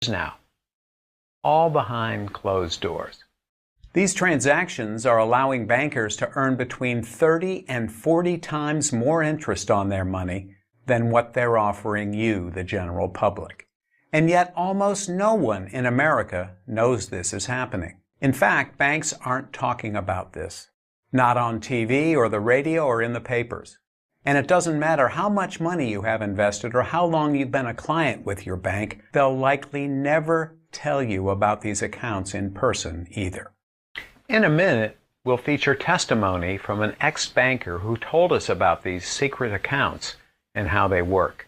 now, all behind closed doors. These transactions are allowing bankers to earn between 30 and 40 times more interest on their money than what they're offering you, the general public. And yet almost no one in America knows this is happening. In fact, banks aren't talking about this. Not on TV or the radio or in the papers. And it doesn't matter how much money you have invested or how long you've been a client with your bank, they'll likely never tell you about these accounts in person either. In a minute, we'll feature testimony from an ex-banker who told us about these secret accounts and how they work.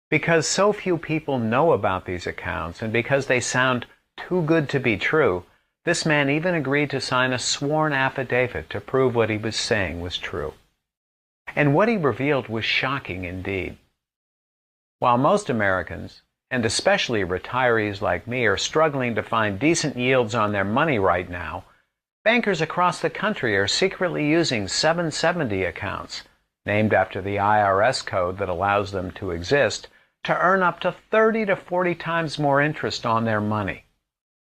Because so few people know about these accounts and because they sound too good to be true, this man even agreed to sign a sworn affidavit to prove what he was saying was true. And what he revealed was shocking indeed. While most Americans, and especially retirees like me, are struggling to find decent yields on their money right now, bankers across the country are secretly using 770 accounts, named after the IRS code that allows them to exist, to earn up to 30 to 40 times more interest on their money.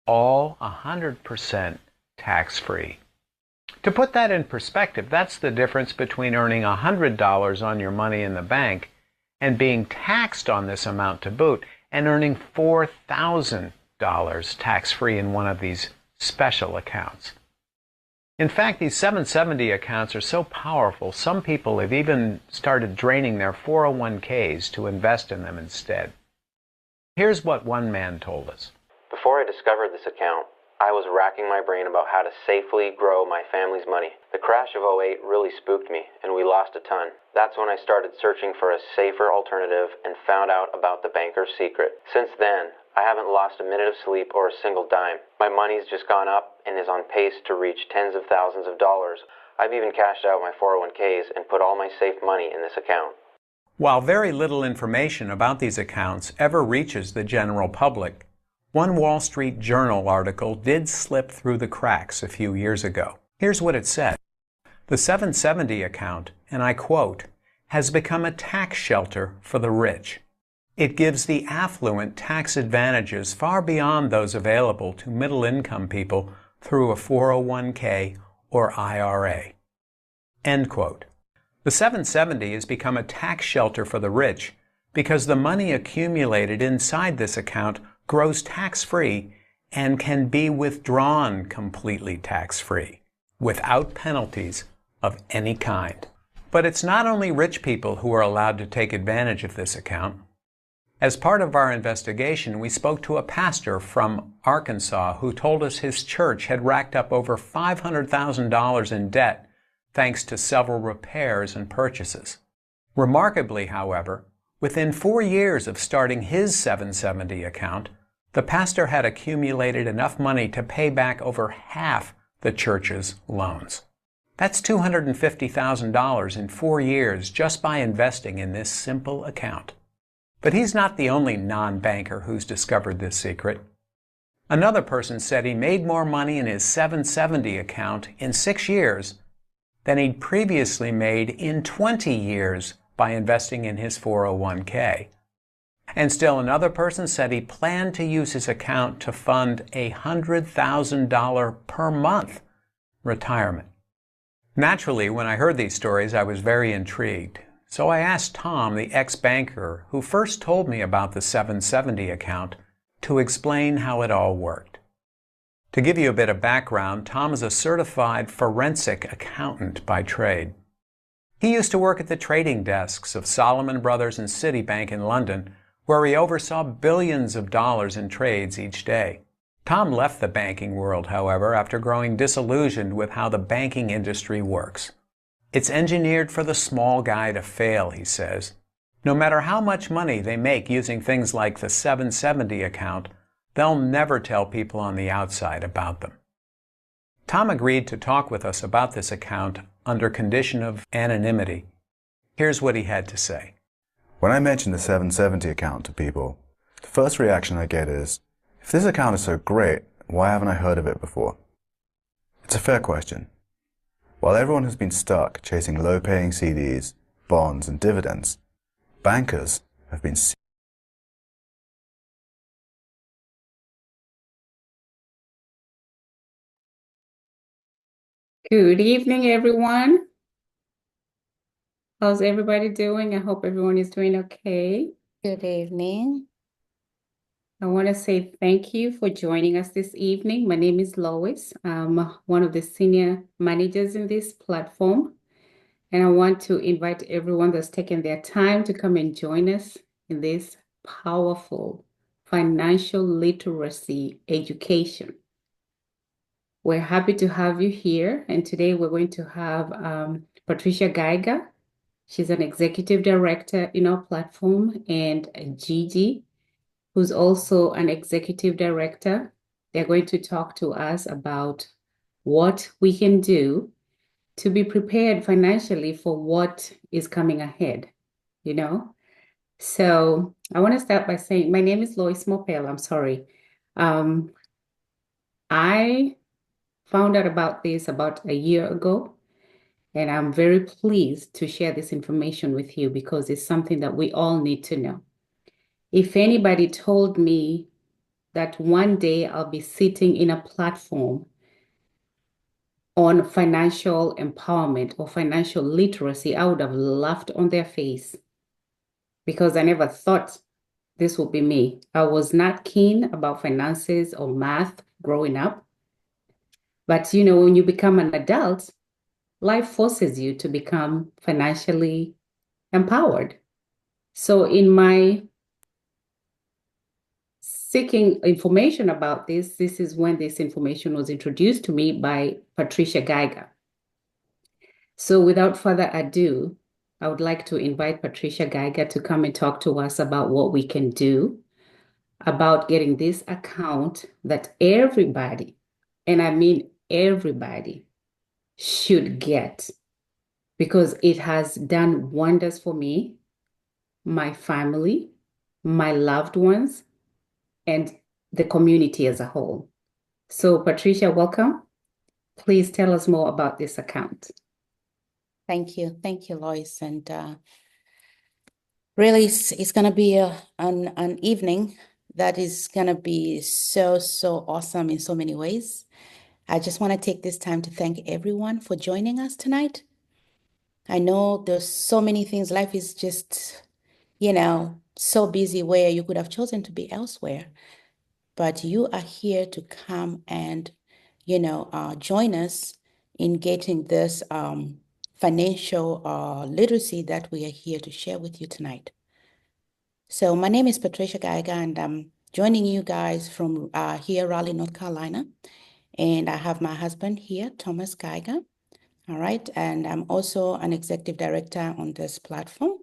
All 100% tax-free. To put that in perspective, that's the difference between earning $100 on your money in the bank and being taxed on this amount to boot and earning $4,000 tax-free in one of these special accounts. In fact, these 770 accounts are so powerful, some people have even started draining their 401ks to invest in them instead. Here's what one man told us. Before I discovered this account, I was racking my brain about how to safely grow my family's money. The crash of '08 really spooked me, and we lost a ton. That's when I started searching for a safer alternative and found out about the banker's secret. Since then, I haven't lost a minute of sleep or a single dime. My money's just gone up and is on pace to reach tens of thousands of dollars. I've even cashed out my 401ks and put all my safe money in this account. While very little information about these accounts ever reaches the general public, one Wall Street Journal article did slip through the cracks a few years ago. Here's what it said. The 770 account, and I quote, has become a tax shelter for the rich. It gives the affluent tax advantages far beyond those available to middle-income people through a 401k or IRA. End quote. The 770 has become a tax shelter for the rich because the money accumulated inside this account grows tax-free and can be withdrawn completely tax-free, without penalties of any kind. But it's not only rich people who are allowed to take advantage of this account. As part of our investigation, we spoke to a pastor from Arkansas who told us his church had racked up over $500,000 in debt thanks to several repairs and purchases. Remarkably, however, within 4 years of starting his 770 account, the pastor had accumulated enough money to pay back over half the church's loans. That's $250,000 in 4 years just by investing in this simple account. But he's not the only non-banker who's discovered this secret. Another person said he made more money in his 770 account in 6 years than he'd previously made in 20 years by investing in his 401k. And still another person said he planned to use his account to fund a $100,000 per month retirement. Naturally, when I heard these stories, I was very intrigued. So I asked Tom, the ex-banker who first told me about the 770 account, to explain how it all worked. To give you a bit of background, Tom is a certified forensic accountant by trade. He used to work at the trading desks of Salomon Brothers and Citibank in London, where he oversaw billions of dollars in trades each day. Tom left the banking world, however, after growing disillusioned with how the banking industry works. It's engineered for the small guy to fail, he says. No matter how much money they make using things like the 770 account, they'll never tell people on the outside about them. Tom agreed to talk with us about this account under condition of anonymity. Here's what he had to say. When I mention the 770 account to people, the first reaction I get is, if this account is so great, why haven't I heard of it before? It's a fair question. While everyone has been stuck chasing low-paying CDs, bonds, and dividends, bankers have been Good evening, everyone. How's everybody doing? I hope everyone is doing okay. Good evening. I want to say thank you for joining us this evening. My name is Lois. I'm one of the senior managers in this platform, and I want to invite everyone that's taken their time to come and join us in this powerful financial literacy education. We're happy to have you here, and today we're going to have Patricia Geiger. She's an executive director in our platform, and Gigi, who's also an executive director. They're going to talk to us about what we can do to be prepared financially for what is coming ahead, you know? So I want to start by saying my name is Lois Mopel. I'm sorry. I found out about this about a year ago. And I'm very pleased to share this information with you because it's something that we all need to know. If anybody told me that one day I'll be sitting in a platform on financial empowerment or financial literacy, I would have laughed on their face because I never thought this would be me. I was not keen about finances or math growing up. But when you become an adult, life forces you to become financially empowered. So in my seeking information about this is when this information was introduced to me by Patricia Geiger. So without further ado, I would like to invite Patricia Geiger to come and talk to us about what we can do about getting this account that everybody, and I mean everybody, should get because it has done wonders for me, my family, my loved ones, and the community as a whole. So, Patricia, welcome. Please tell us more about this account. Thank you. Thank you, Lois. And really, it's going to be an evening that is going to be so, so awesome in so many ways. I just want to take this time to thank everyone for joining us tonight. I know there's so many things. Life is just, so busy where you could have chosen to be elsewhere. But you are here to come and, join us in getting this financial literacy that we are here to share with you tonight. So my name is Patricia Geiger, and I'm joining you guys from here, Raleigh, North Carolina. And I have my husband here, Thomas Geiger. All right. And I'm also an executive director on this platform.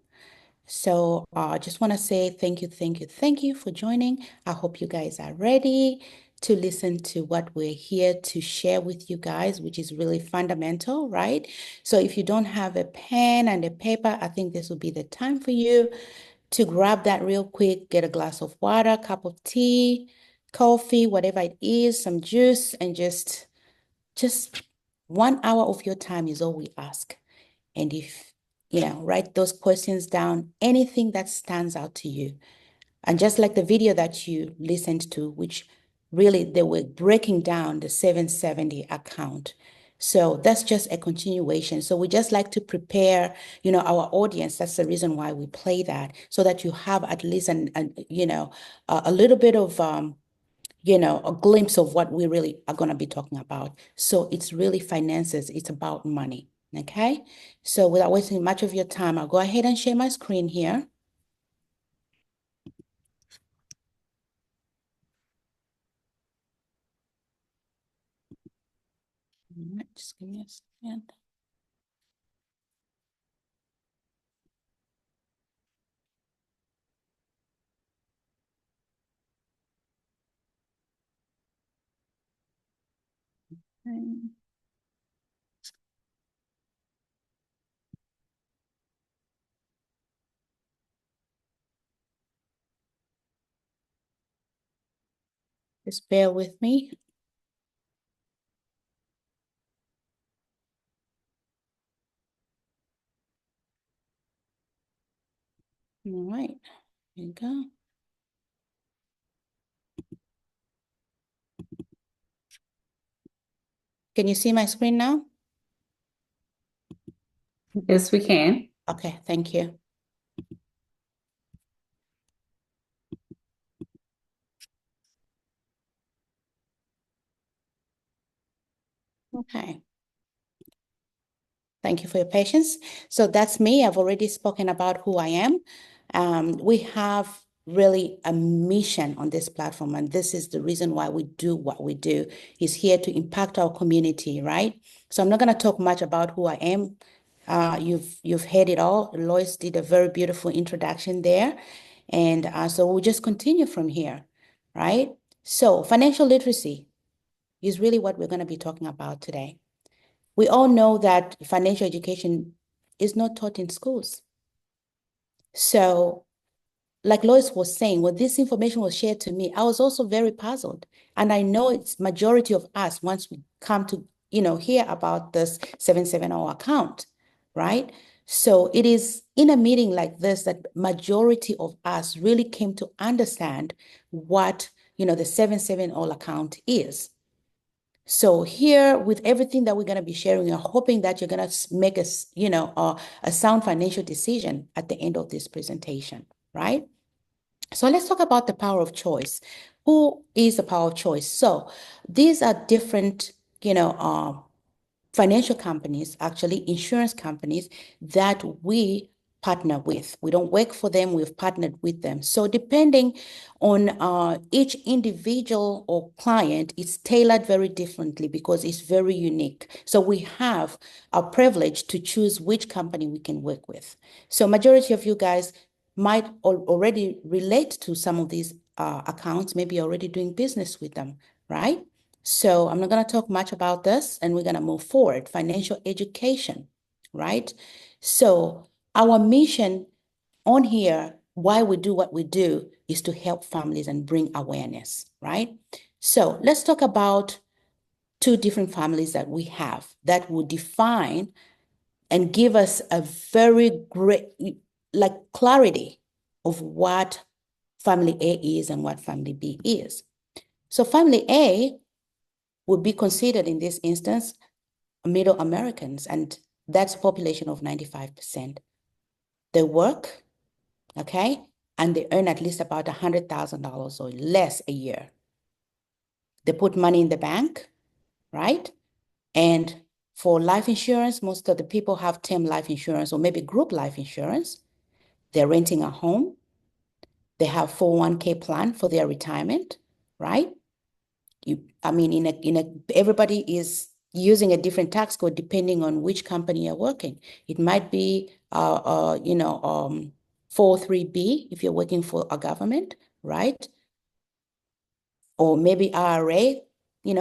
So I just want to say thank you for joining. I hope you guys are ready to listen to what we're here to share with you guys, which is really fundamental, right? So if you don't have a pen and a paper, I think this will be the time for you to grab that real quick, get a glass of water, cup of tea, coffee, whatever it is, some juice, and just 1 hour of your time is all we ask. And if write those questions down, anything that stands out to you. And just like the video that you listened to, which really they were breaking down the 770 account. So that's just a continuation. So we just like to prepare, our audience. That's the reason why we play that, so that you have at least a little bit of a glimpse of what we really are going to be talking about. So it's really finances. It's about money. Okay. So without wasting much of your time, I'll go ahead and share my screen here. All right, just give me a second. Okay. Just bear with me. All right, here you go. Can you see my screen now? Yes, we can. Okay, thank you. Okay. Thank you for your patience. So that's me. I've already spoken about who I am. We have really a mission on this platform, and this is the reason why we do what we do, is here to impact our community, right? So I'm not going to talk much about who I am. You've heard it all. Lois did a very beautiful introduction there. And so we'll just continue from here, right? So financial literacy is really what we're going to be talking about today. We all know that financial education is not taught in schools. So, like Lois was saying, when this information was shared to me, I was also very puzzled. And I know it's majority of us, once we come to, hear about this 770 account, right? So it is in a meeting like this that majority of us really came to understand what, the 770 account is. So here, with everything that we're going to be sharing, I'm hoping that you're going to make a sound financial decision at the end of this presentation, right? So let's talk about the power of choice. Who is the power of choice? So these are different, financial companies, actually insurance companies that we partner with. We don't work for them, we've partnered with them. So depending on each individual or client, it's tailored very differently because it's very unique. So we have a privilege to choose which company we can work with. So majority of you guys might already relate to some of these accounts, maybe already doing business with them, right? So I'm not going to talk much about this, and we're going to move forward. Financial education, right? So our mission on here, why we do what we do, is to help families and bring awareness, right? So let's talk about two different families that we have that will define and give us a very great, like, clarity of what family A is and what family B is. So family A would be considered in this instance Middle Americans, and that's a population of 95%. They work, okay, and they earn at least about $100,000 or less a year. They put money in the bank, right? And for life insurance, most of the people have term life insurance or maybe group life insurance. They're renting a home. They have 401k plan for their retirement, right? Everybody is using a different tax code depending on which company you're working. It might be 403B if you're working for a government, right? Or maybe IRA,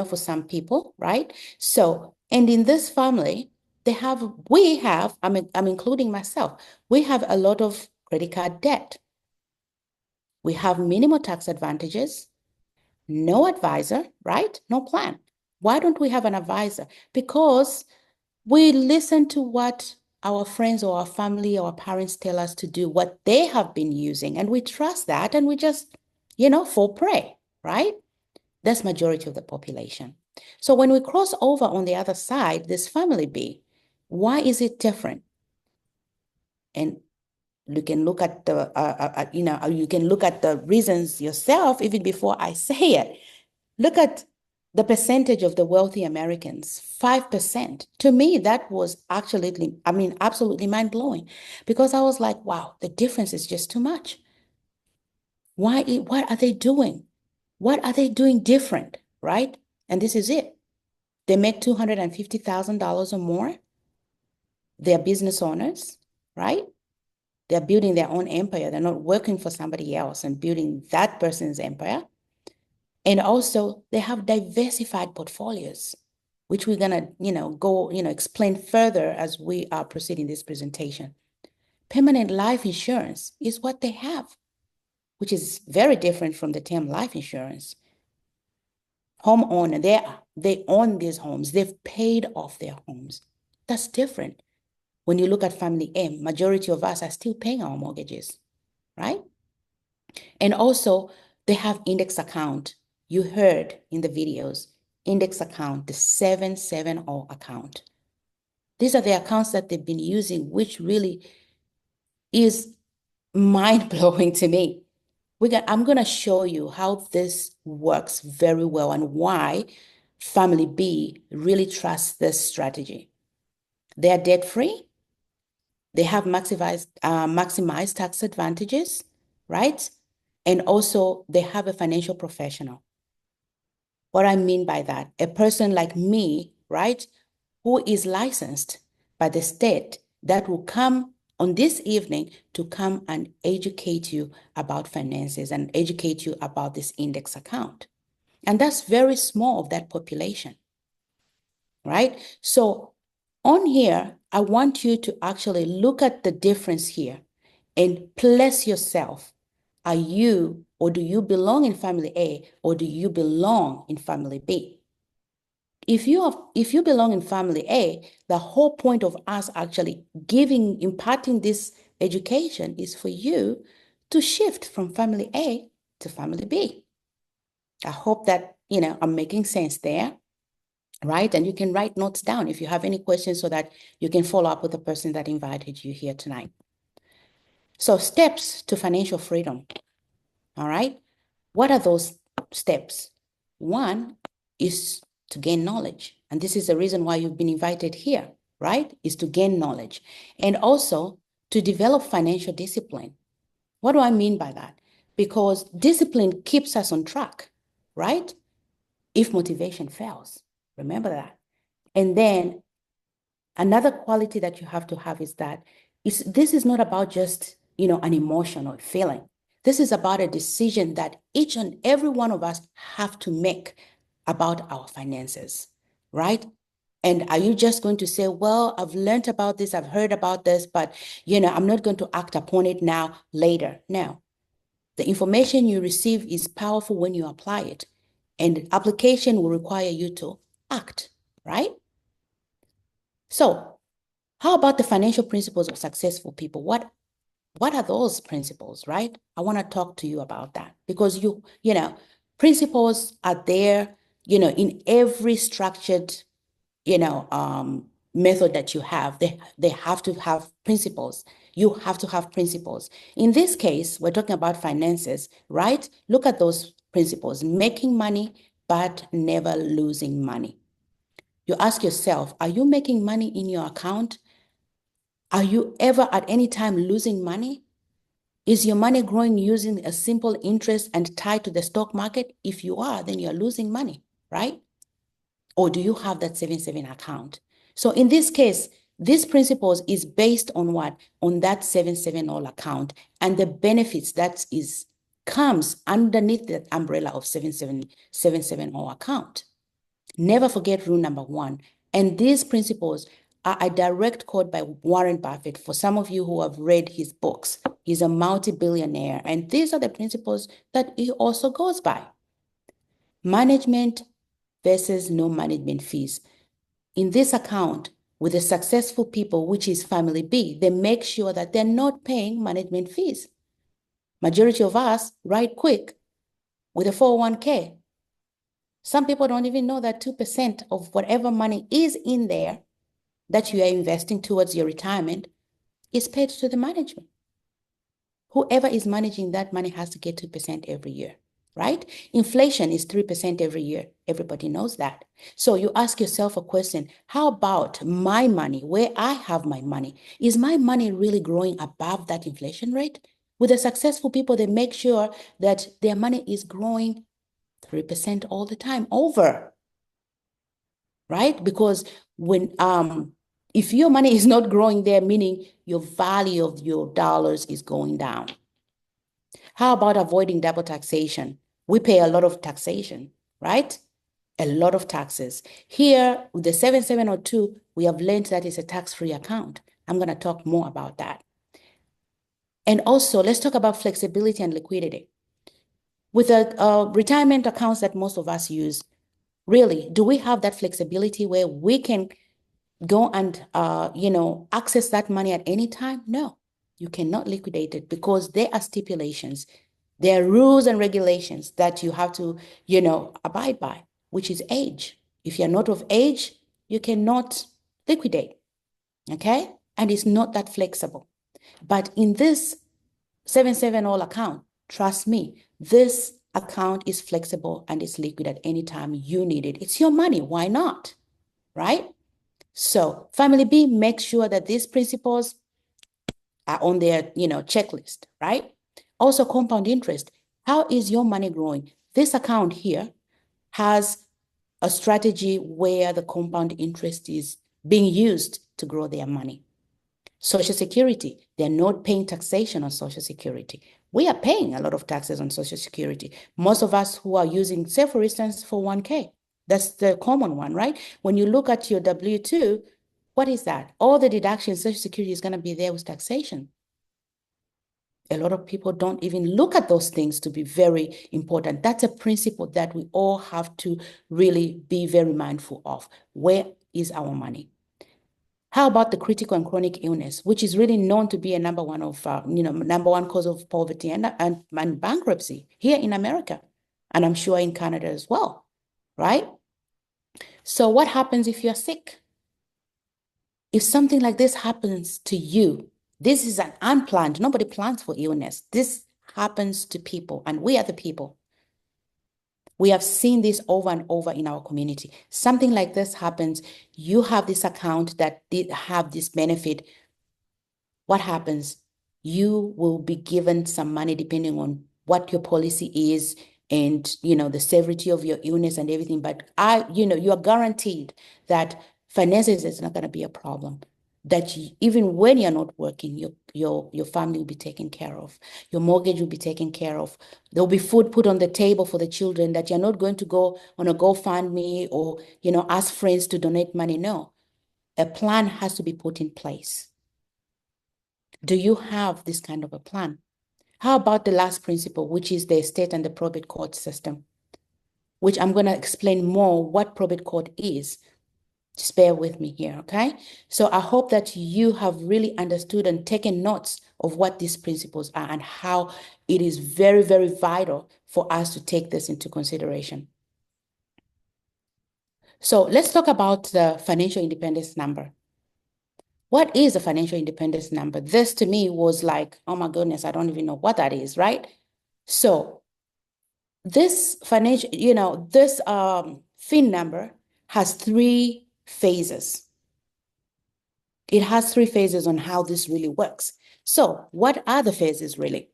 for some people, right? So, and in this family, I'm including myself, we have a lot of credit card debt. We have minimal tax advantages, no advisor, right? No plan. Why don't we have an advisor? Because we listen to what our friends or our family or our parents tell us to do, what they have been using, and we trust that, and we just, fall prey, right? That's majority of the population. So when we cross over on the other side, this family B, why is it different? And you can look at you can look at the reasons yourself even before I say it. Look at the percentage of the wealthy Americans, 5%. To me, that was absolutely mind-blowing, because I was like, wow, the difference is just too much. What are they doing? What are they doing different, right? And this is it. They make $250,000 or more. They're business owners, right? They're building their own empire. They're not working for somebody else and building that person's empire. And also they have diversified portfolios, which we're gonna, explain further as we are proceeding this presentation. Permanent life insurance is what they have, which is very different from the term life insurance. Homeowner, they own these homes. They've paid off their homes. That's different. When you look at family M, majority of us are still paying our mortgages, right? And also they have index account. You heard in the videos, index account, the 770 account. These are the accounts that they've been using, which really is mind-blowing to me. I'm going to show you how this works very well and why Family B really trusts this strategy. They are debt-free. They have maximized tax advantages, right? And also they have a financial professional. What I mean by that, a person like me, right, who is licensed by the state that will come on this evening to come and educate you about finances and educate you about this index account. And that's very small of that population, right? So on here, I want you to actually look at the difference here and place yourself. Are you, or do you belong in family A, or do you belong in family B? If you belong in family A, the whole point of us actually imparting this education is for you to shift from family A to family B. I hope that, I'm making sense there, right? And you can write notes down if you have any questions so that you can follow up with the person that invited you here tonight. So steps to financial freedom, all right? What are those steps? One is to gain knowledge. And this is the reason why you've been invited here, right? Is to gain knowledge and also to develop financial discipline. What do I mean by that? Because discipline keeps us on track, right? If motivation fails, remember that. And then another quality that you have to have is that this is not about just, an emotional feeling. This is about a decision that each and every one of us have to make about our finances, right? And are you just going to say, well, I've learned about this, I've heard about this, but, I'm not going to act upon it now, later? No. The information you receive is powerful when you apply it. And application will require you to act, right? So how about the financial principles of successful people? What are those principles, right? I want to talk to you about that because principles are there, in every structured, method that you have. They have to have principles. You have to have principles. In this case, we're talking about finances, right? Look at those principles: making money, but never losing money. You ask yourself, are you making money in your account? Are you ever at any time losing money? Is your money growing using a simple interest and tied to the stock market? If you are, then you're losing money, right? Or do you have that savings account? So in this case, these principles is based on what? On that 770 account and the benefits that comes underneath that umbrella of 770 account. Never forget rule number one. And these principles are a direct quote by Warren Buffett. For some of you who have read his books, he's a multi-billionaire. And these are the principles that he also goes by. Management versus no management fees. In this account, with the successful people, which is family B, they make sure that they're not paying management fees. Majority of us write quick with a 401k. Some people don't even know that 2% of whatever money is in there that you are investing towards your retirement is paid to the management. Whoever is managing that money has to get 2% every year, right? Inflation is 3% every year. Everybody knows that. So you ask yourself a question: how about my money, where I have my money? Is my money really growing above that inflation rate? With the successful people, they make sure that their money is growing 3% all the time over, right? Because if your money is not growing there, meaning your value of your dollars is going down. How about avoiding double taxation? We pay a lot of taxation, right? A lot of taxes. Here with the 7702, we have learned that it's a tax-free account. I'm going to talk more about that. And also, let's talk about flexibility and liquidity. With the retirement accounts that most of us use, really, do we have that flexibility where we can go and access that money at any time? No, you cannot liquidate it because there are stipulations. There are rules and regulations that you have to, abide by, which is age. If you're not of age, you cannot liquidate. okay? And it's not that flexible. But in this 770 account, trust me, this account is flexible and it's liquid at any time you need it. It's your money. Why not? Right? So family B, make sure that these principles are on their, checklist, right? Also, compound interest. How is your money growing? This account here has a strategy where the compound interest is being used to grow their money. Social Security, they're not paying taxation on Social Security. We are paying a lot of taxes on Social Security. Most of us who are using, say for instance, for 1K, that's the common one, right? When you look at your W-2, what is that? All the deductions, Social Security is going to be there with taxation. A lot of people don't even look at those things to be very important. That's a principle that we all have to really be very mindful of. Where is our money? How about the critical and chronic illness, which is really known to be a number one cause of poverty and bankruptcy here in America, and I'm sure in Canada as well, right? So what happens if you're sick? If something like this happens to you, this is an unplanned, nobody plans for illness. This happens to people, and we are the people. We have seen this over and over in our community. Something like this happens, you have this account that did have this benefit. What happens? You will be given some money depending on what your policy is and, the severity of your illness and everything. But you are guaranteed that finances is not going to be a problem. That even when you're not working, your family will be taken care of. Your mortgage will be taken care of. There'll be food put on the table for the children, that you're not going to go on a GoFundMe or, ask friends to donate money. No, a plan has to be put in place. Do you have this kind of a plan? How about the last principle, which is the estate and the probate court system, which I'm going to explain more what probate court is. Just bear with me here, okay? So I hope that you have really understood and taken notes of what these principles are and how it is very, very vital for us to take this into consideration. So let's talk about the financial independence number. What is a financial independence number? This to me was like, oh my goodness, I don't even know what that is, right? So this financial, this FIN number has 3 phases. It has 3 phases on how this really works. So what are the phases really?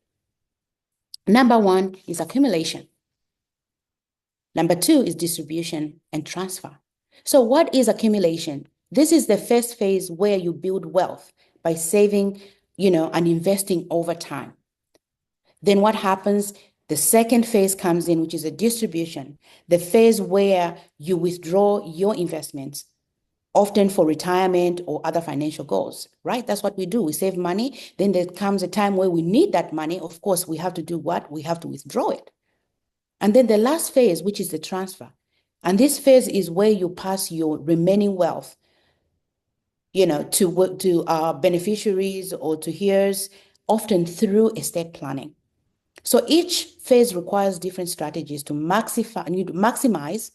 Number 1 is accumulation. Number 2 is distribution and transfer. So what is accumulation? This is the first phase where you build wealth by saving, and investing over time. Then what happens? The second phase comes in, which is a distribution, the phase where you withdraw your investments, often for retirement or other financial goals, right? That's what we do. We save money. Then there comes a time where we need that money. Of course, we have to do what? We have to withdraw it. And then the last phase, which is the transfer. And this phase is where you pass your remaining wealth, to beneficiaries or to heirs, often through estate planning. So each phase requires different strategies to maximize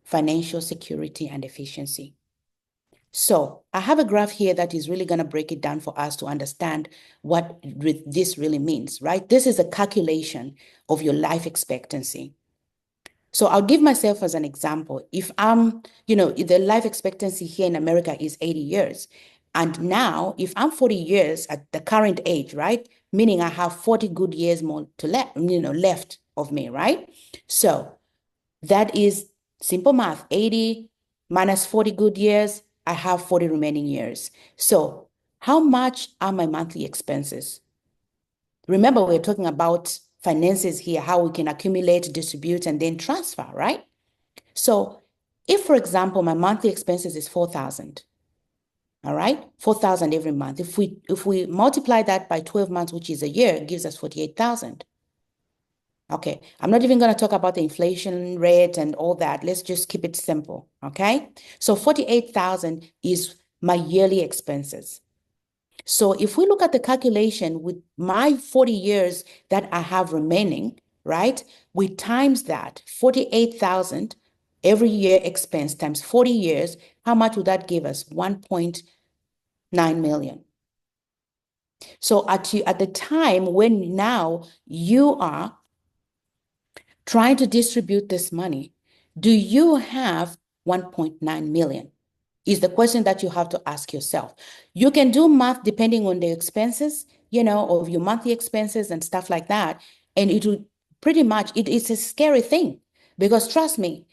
financial security and efficiency. So I have a graph here that is really going to break it down for us to understand what this really means, right? This is a calculation of your life expectancy. So I'll give myself as an example. If the life expectancy here in America is 80 years. And now if I'm 40 years at the current age, right? Meaning I have 40 good years more to left of me, right? So that is simple math. 80 minus 40 good years, I have 40 remaining years. So how much are my monthly expenses? Remember, we're talking about finances here, how we can accumulate, distribute, and then transfer, right? So if, for example, my monthly expenses is 4,000, all right, 4,000 every month. If we multiply that by 12 months, which is a year, it gives us 48,000. Okay, I'm not even going to talk about the inflation rate and all that. Let's just keep it simple, okay? So 48,000 is my yearly expenses. So if we look at the calculation with my 40 years that I have remaining, right? We times that 48,000 every year expense times 40 years, how much would that give us? 9 million. So at the time when now you are trying to distribute this money, do you have 1.9 million? Is the question that you have to ask yourself. You can do math depending on the expenses, of your monthly expenses and stuff like that. And it will pretty much, it's a scary thing because trust me,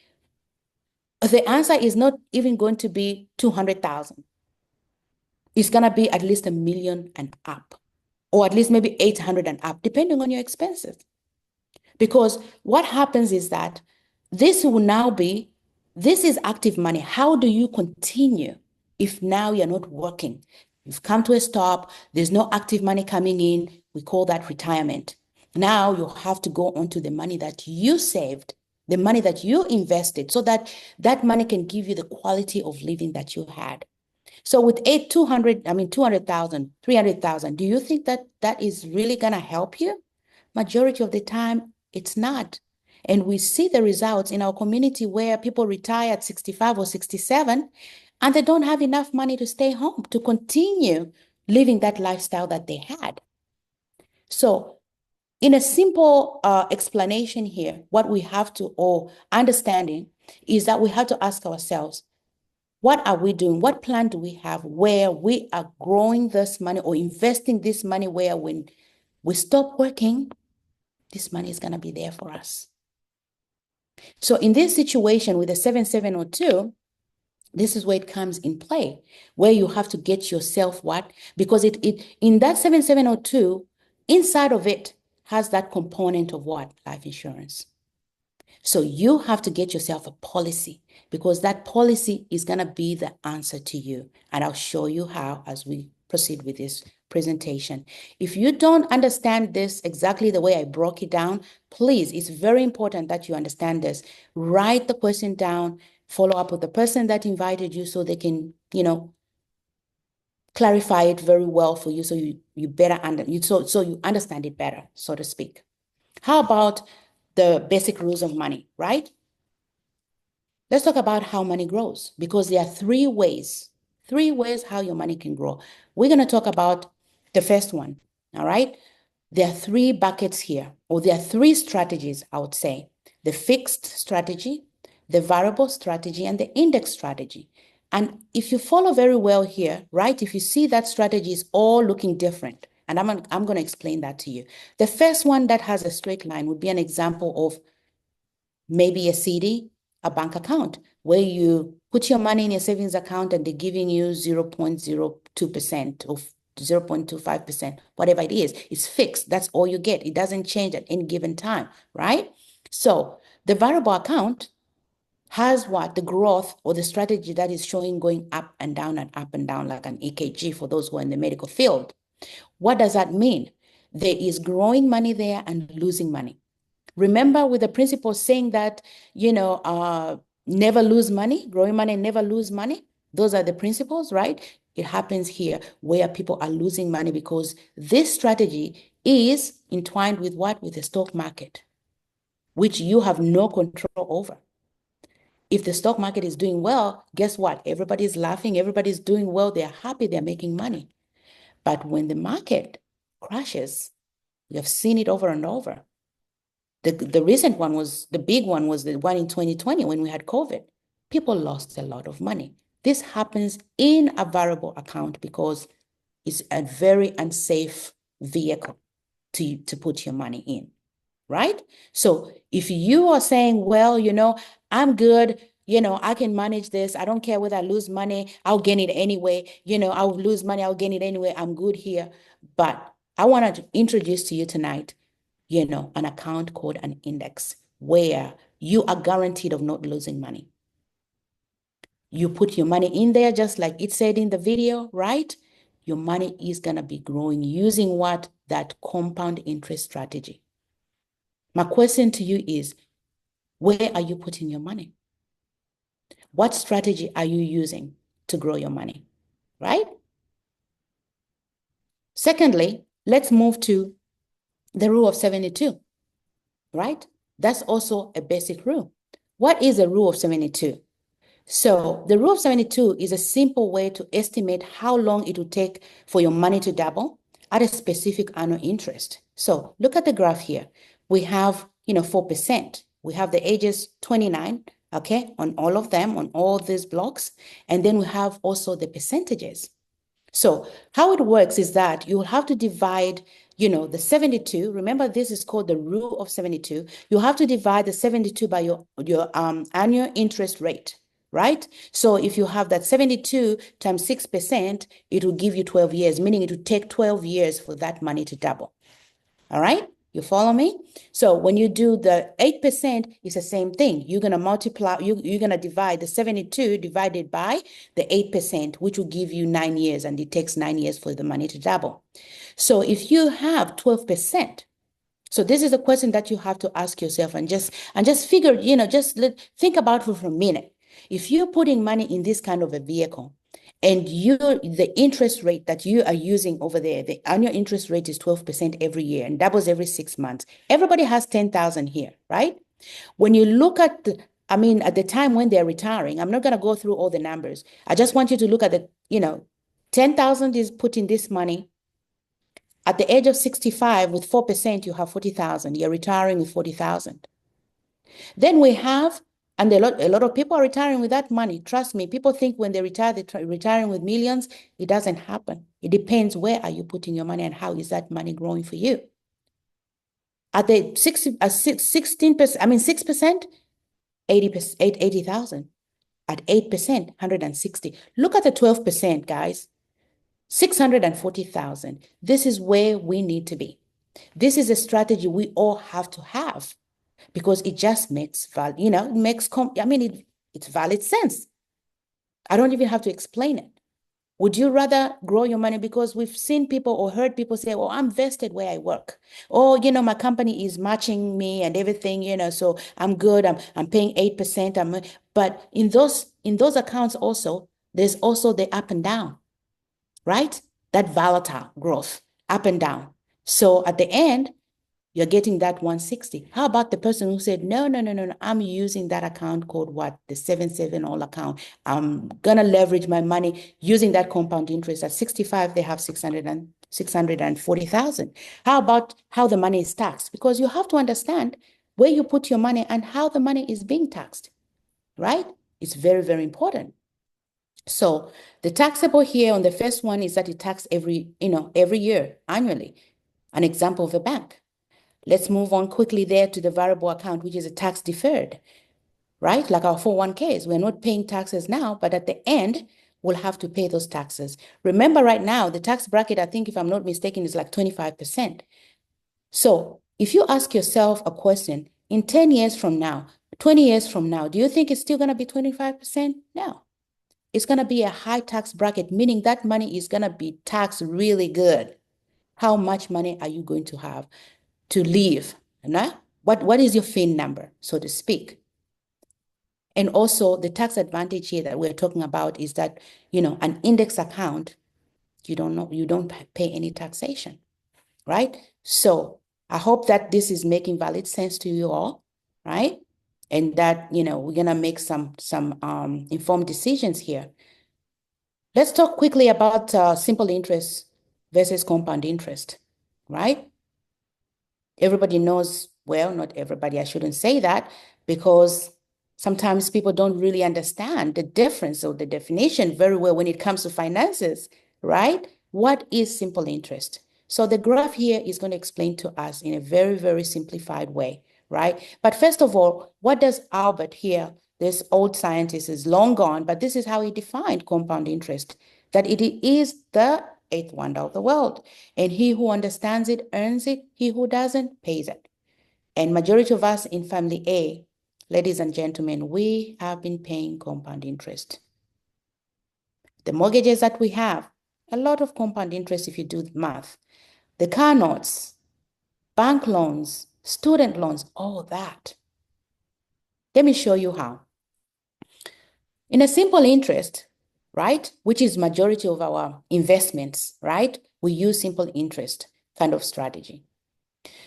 the answer is not even going to be 200,000. It's going to be at least 1 million and up, or at least maybe 800 and up, depending on your expenses. Because what happens is that this is active money. How do you continue if now you're not working? You've come to a stop, there's no active money coming in. We call that retirement. Now you have to go on to the money that you saved, the money that you invested, so that that money can give you the quality of living that you had. So with 200,000, 300,000, do you think that that is really going to help you? Majority of the time, it's not. And we see the results in our community where people retire at 65 or 67, and they don't have enough money to stay home, to continue living that lifestyle that they had. So in a simple explanation here, what we have to, or understanding, is that we have to ask ourselves, what are we doing? What plan do we have where we are growing this money or investing this money where when we stop working, this money is going to be there for us? So in this situation with the 7702, this is where it comes in play, where you have to get yourself what? Because it in that 7702, inside of it has that component of what? Life insurance. So you have to get yourself a policy, because that policy is going to be the answer to you. And I'll show you how as we proceed with this presentation. If you don't understand this exactly the way I broke it down, please, it's very important that you understand this. Write the question down, follow up with the person that invited you so they can, clarify it very well for you, so you better so you understand it better, so to speak. How about the basic rules of money, right? Let's talk about how money grows, because there are three ways how your money can grow. We're going to talk about the first one, all right? There are three buckets here, or there are three strategies, I would say. The fixed strategy, the variable strategy, and the index strategy. And if you follow very well here, right, if you see that strategy is all looking different, and I'm going to explain that to you. The first one that has a straight line would be an example of maybe a CD, a bank account, where you put your money in your savings account and they're giving you 0.02% or 0.25%, whatever it is. It's fixed. That's all you get. It doesn't change at any given time, right? So the variable account has what? The growth or the strategy that is showing going up and down like an EKG for those who are in the medical field. What does that mean? There is growing money there and losing money. Remember with the principle saying that, never lose money, growing money, never lose money. Those are the principles, right? It happens here where people are losing money because this strategy is entwined with what? With the stock market, which you have no control over. If the stock market is doing well, guess what? Everybody's laughing, everybody's doing well, they're happy, they're making money. But when the market crashes, we have seen it over and over. The recent one was, the big one was the one in 2020 when we had COVID. People lost a lot of money. This happens in a variable account because it's a very unsafe vehicle to put your money in, right? So if you are saying, well, I'm good, I can manage this. I don't care whether I lose money, I'll gain it anyway. I'll lose money, I'll gain it anyway. I'm good here. But I want to introduce to you tonight, an account called an index, where you are guaranteed of not losing money. You put your money in there, just like it said in the video, right? Your money is going to be growing using what? That compound interest strategy. My question to you is, where are you putting your money? What strategy are you using to grow your money, right? Secondly, let's move to the rule of 72, right? That's also a basic rule. What is a rule of 72? So the rule of 72 is a simple way to estimate how long it will take for your money to double at a specific annual interest. So look at the graph here. We have, 4%. We have the ages 29, okay, on all of them, on all these blocks. And then we have also the percentages. So how it works is that you'll have to divide, the 72. Remember, this is called the rule of 72. You have to divide the 72 by your annual interest rate, right? So if you have that 72 times 6%, it will give you 12 years, meaning it will take 12 years for that money to double. All right? You follow me? So when you do the 8%, it's the same thing. You're going to multiply, you're going to divide the 72 divided by the 8%, which will give you 9 years, and it takes 9 years for the money to double. So if you have 12%, so this is a question that you have to ask yourself and just figure, think about it for a minute. If you're putting money in this kind of a vehicle, and the interest rate that you are using over there, the annual interest rate is 12% every year and doubles every 6 months. Everybody has 10,000 here, right? When you look at at the time when they're retiring, I'm not going to go through all the numbers. I just want you to look at 10,000 is putting this money. At the age of 65, with 4%, you have 40,000. You're retiring with 40,000. Then we have, and a lot of people are retiring with that money. Trust me, people think when they retire, they're retiring with millions. It doesn't happen. It depends where are you putting your money and how is that money growing for you. At the 6%, 80,000. At 8%, 160. Look at the 12%, guys. 640,000. This is where we need to be. This is a strategy we all have to have, because it just makes it's valid sense. I don't even have to explain it. Would you rather grow your money? Because we've seen people or heard people say, well, I'm vested where I work. Or, my company is matching me and everything, so I'm good. I'm paying 8%. But in those accounts also, there's also the up and down, right? That volatile growth, up and down. So at the end, you're getting that 160. How about the person who said, no, I'm using that account called what? The 77 all account. I'm going to leverage my money using that compound interest. At 65, they have 640,000. How about how the money is taxed? Because you have to understand where you put your money and how the money is being taxed, right? It's very, very important. So the taxable here on the first one is that it taxed every year, annually. An example of a bank. Let's move on quickly there to the variable account, which is a tax deferred, right? Like our 401ks. We're not paying taxes now, but at the end, we'll have to pay those taxes. Remember right now, the tax bracket, I think if I'm not mistaken, is like 25%. So if you ask yourself a question, in 10 years from now, 20 years from now, do you think it's still going to be 25%? No. It's going to be a high tax bracket, meaning that money is going to be taxed really good. How much money are you going to have to live? What is your FIN number, so to speak? And also the tax advantage here that we're talking about is that, an index account, you don't pay any taxation, right? So I hope that this is making valid sense to you all, right? And that, we're going to make some informed decisions here. Let's talk quickly about simple interest versus compound interest, right? Everybody knows, well, not everybody, I shouldn't say that, because sometimes people don't really understand the difference or the definition very well when it comes to finances, right? What is simple interest? So the graph here is going to explain to us in a very, very simplified way, right? But first of all, what does Albert here, this old scientist is long gone, but this is how he defined compound interest, that it is the eighth wonder of the world. And he who understands it earns it. He who doesn't pays it. And majority of us in family A, ladies and gentlemen, we have been paying compound interest. The mortgages that we have, a lot of compound interest if you do the math. The car notes, bank loans, student loans, all that. Let me show you how. In a simple interest, right, which is majority of our investments, right, we use simple interest kind of strategy.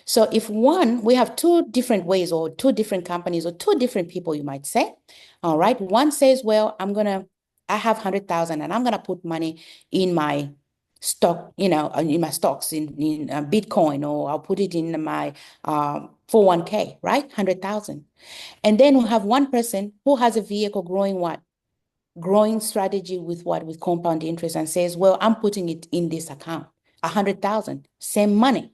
So if we have two different ways or two different companies or two different people, you might say, all right. One says, well, I have 100,000 and I'm going to put money in my stock, in my stocks, in Bitcoin, or I'll put it in my 401k, right? 100,000. And then we have one person who has a vehicle growing what? Growing strategy with what? With compound interest, and says, well, I'm putting it in this account, 100,000, same money.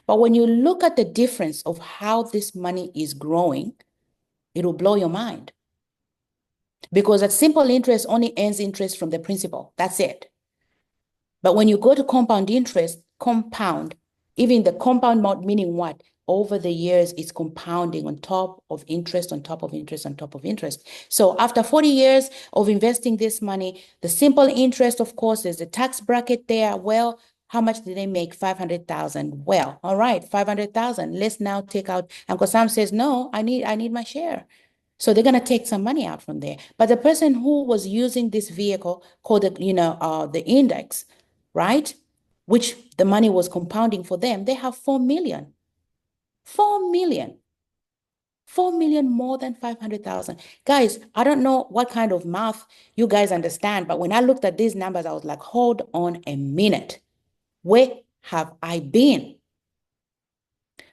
But when you look at the difference of how this money is growing, it will blow your mind. Because at simple interest only earns interest from the principal. That's it. But when you go to compound interest, even the compound mode, meaning what? Over the years, it's compounding on top of interest, on top of interest, on top of interest. So after 40 years of investing this money, the simple interest, of course, there's a tax bracket there. Well, how much did they make? 500,000. Well, all right, 500,000. Let's now take out. Uncle Sam says, no, I need my share. So they're going to take some money out from there. But the person who was using this vehicle called the index, right? Which the money was compounding for them, they have 4 million. 4 million. 4 million more than 500,000. Guys, I don't know what kind of math you guys understand, but when I looked at these numbers, I was like, hold on a minute. Where have I been?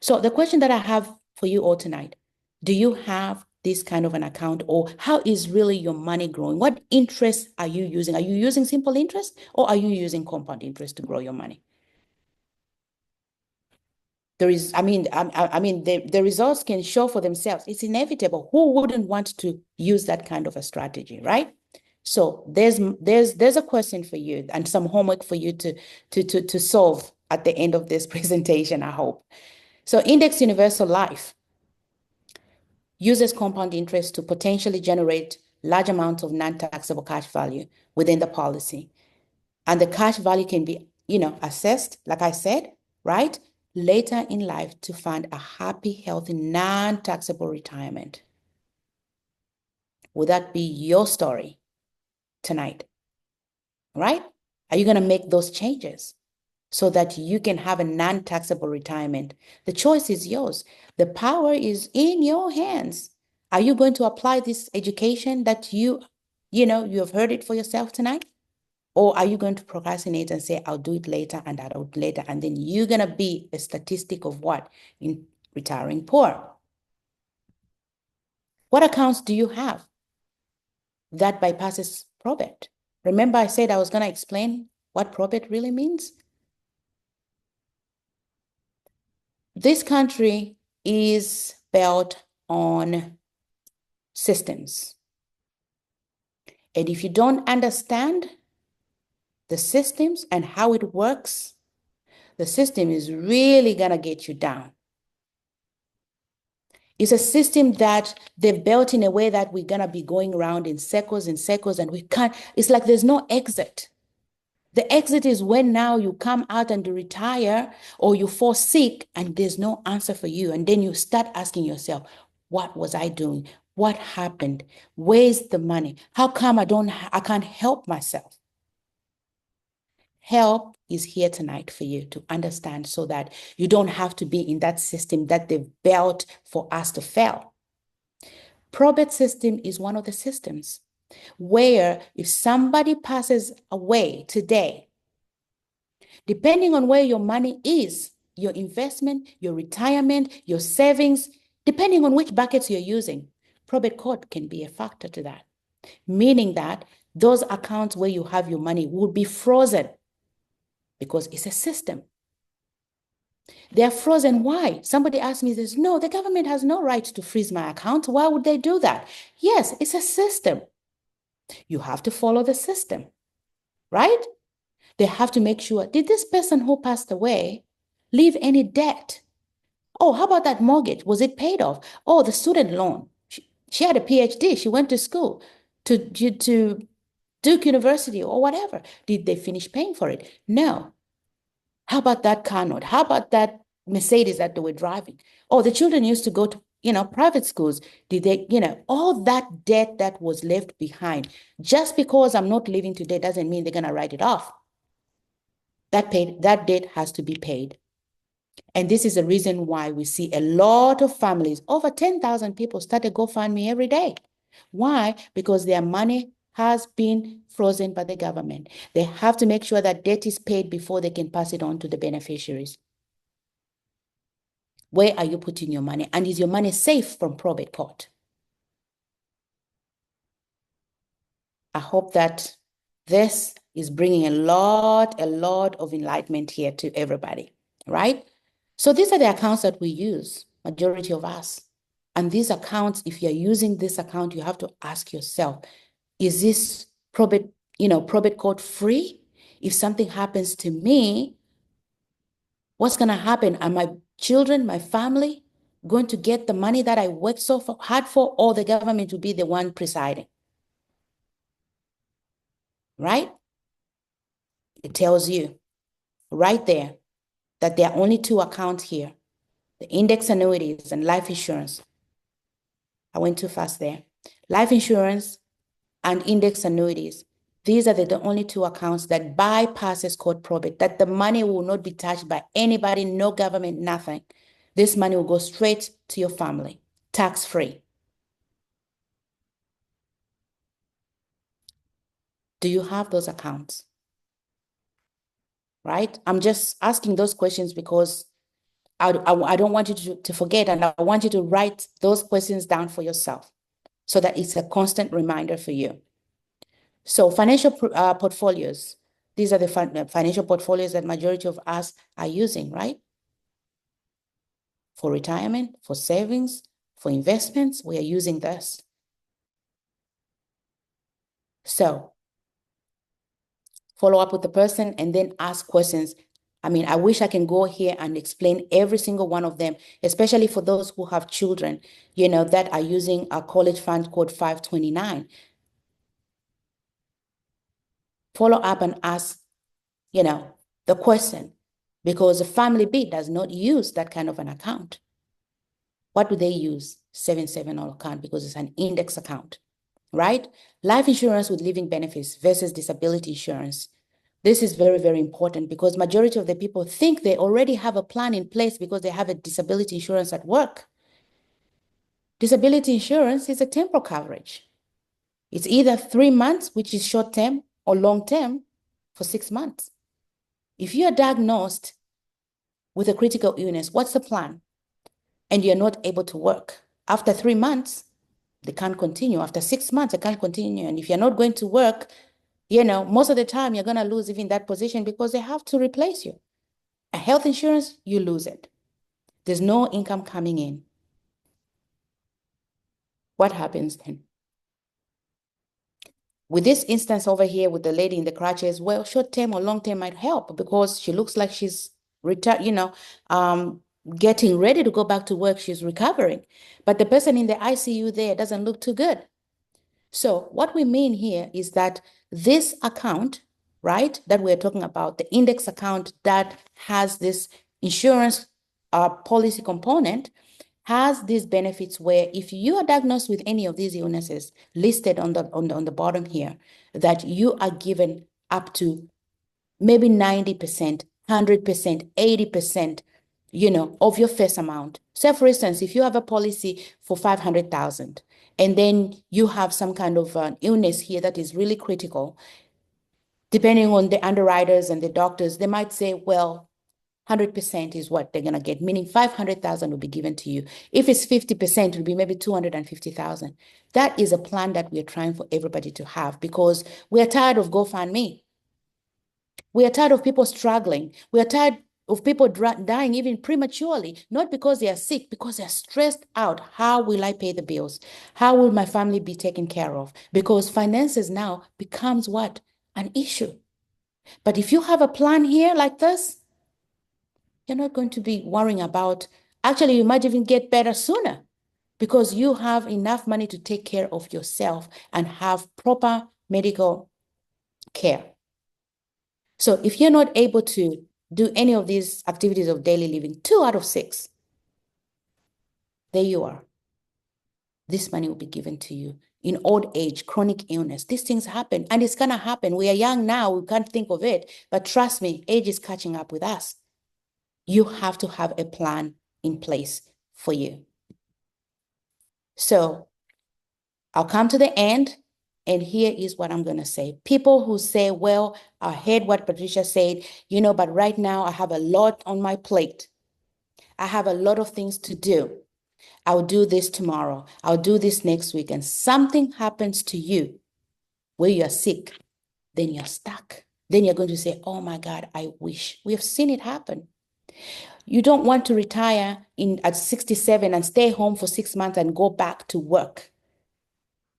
So the question that I have for you all tonight, do you have this kind of an account, or how is really your money growing? What interest are you using? Are you using simple interest, or are you using compound interest to grow your money? The results can show for themselves. It's inevitable. Who wouldn't want to use that kind of a strategy, right? So there's a question for you and some homework for you to solve at the end of this presentation, I hope. So Index Universal Life uses compound interest to potentially generate large amounts of non-taxable cash value within the policy. And the cash value can be, assessed, like I said, right? Later in life to fund a happy, healthy, non-taxable retirement. Would that be your story tonight? Right? Are you going to make those changes so that you can have a non-taxable retirement? The choice is yours. The power is in your hands. Are you going to apply this education that you have heard it for yourself tonight? Or are you going to procrastinate and say, I'll do it later and I'll do it later? And then you're going to be a statistic of what? In retiring poor. What accounts do you have that bypasses probate? Remember I said I was going to explain what probate really means? This country is built on systems. And if you don't understand the systems and how it works, the system is really going to get you down. It's a system that they've built in a way that we're going to be going around in circles and circles, and we can't, it's like there's no exit. The exit is when now you come out and you retire or you fall sick and there's no answer for you. And then you start asking yourself, what was I doing? What happened? Where's the money? How come I can't help myself? Help is here tonight for you to understand so that you don't have to be in that system that they've built for us to fail. Probate system is one of the systems where if somebody passes away today, depending on where your money is, your investment, your retirement, your savings, depending on which buckets you're using, probate court can be a factor to that. Meaning that those accounts where you have your money will be frozen because it's a system. They're frozen. Why? Somebody asked me this. No, the government has no right to freeze my account. Why would they do that? Yes, it's a system. You have to follow the system, right? They have to make sure, did this person who passed away leave any debt? Oh, how about that mortgage? Was it paid off? Oh, the student loan. She had a PhD. She went to school to Duke University or whatever. Did they finish paying for it? No. How about that car note? How about that Mercedes that they were driving? Oh, the children used to go to, private schools. Did they, all that debt that was left behind. Just because I'm not living today doesn't mean they're going to write it off. That debt has to be paid. And this is the reason why we see a lot of families, over 10,000 people start a GoFundMe every day. Why? Because their money has been frozen by the government. They have to make sure that debt is paid before they can pass it on to the beneficiaries. Where are you putting your money? And is your money safe from probate court? I hope that this is bringing a lot of enlightenment here to everybody, right? So these are the accounts that we use, majority of us. And these accounts, if you're using this account, you have to ask yourself, is this probate court free? If something happens to me, what's going to happen? Are my children, my family going to get the money that I worked so hard for, or the government will be the one presiding? Right? It tells you right there that there are only two accounts here, the index annuities and life insurance. I went too fast there. Life insurance and index annuities. These are the only two accounts that bypasses court probate, that the money will not be touched by anybody, no government, nothing. This money will go straight to your family, tax-free. Do you have those accounts? Right? I'm just asking those questions because I don't want you to forget, and I want you to write those questions down for yourself so that it's a constant reminder for you. So financial portfolios, these are the financial portfolios that majority of us are using, right? For retirement, for savings, for investments, we are using this. So follow up with the person and then ask questions. I mean, I wish I can go here and explain every single one of them, especially for those who have children, that are using a college fund code 529. Follow up and ask, the question, because the family B does not use that kind of an account. What do they use? 770 account, because it's an index account, right? Life insurance with living benefits versus disability insurance. This is very, very important because majority of the people think they already have a plan in place because they have a disability insurance at work. Disability insurance is a temporal coverage. It's either 3 months, which is short term, or long term for 6 months. If you are diagnosed with a critical illness, what's the plan? And you're not able to work. After 3 months, they can't continue. After 6 months, they can't continue. And if you're not going to work, most of the time you're going to lose even that position because they have to replace you. A health insurance, you lose it. There's no income coming in. What happens then? With this instance over here with the lady in the crutches, well, short term or long term might help because she looks like she's getting ready to go back to work. She's recovering. But the person in the ICU there doesn't look too good. So what we mean here is that this account, right, that we're talking about, the index account that has this insurance policy component, has these benefits where if you are diagnosed with any of these illnesses listed on the bottom here, that you are given up to maybe 90%, 100%, 80%, of your first amount. So for instance, if you have a policy for 500,000 and then you have some kind of an illness here that is really critical, depending on the underwriters and the doctors, they might say, well, 100% is what they're going to get, meaning 500,000 will be given to you. If it's 50%, it will be maybe 250,000. That is a plan that we're trying for everybody to have because we are tired of GoFundMe. We are tired of people struggling. We are tired of people dying even prematurely, not because they are sick, because they're stressed out. How will I pay the bills? How will my family be taken care of? Because finances now becomes what? An issue. But if you have a plan here like this, you're not going to be worrying about, actually, you might even get better sooner because you have enough money to take care of yourself and have proper medical care. So if you're not able to do any of these activities of daily living, 2 out of 6, there you are. This money will be given to you. In old age, chronic illness, these things happen and it's going to happen. We are young now, we can't think of it, but trust me, age is catching up with us. You have to have a plan in place for you. So I'll come to the end, and here is what I'm going to say. People who say, well, I heard what Patricia said, but right now I have a lot on my plate. I have a lot of things to do. I'll do this tomorrow. I'll do this next week. And something happens to you where you're sick, then you're stuck. Then you're going to say, oh my God, I wish. We have seen it happen. You don't want to retire at 67 and stay home for 6 months and go back to work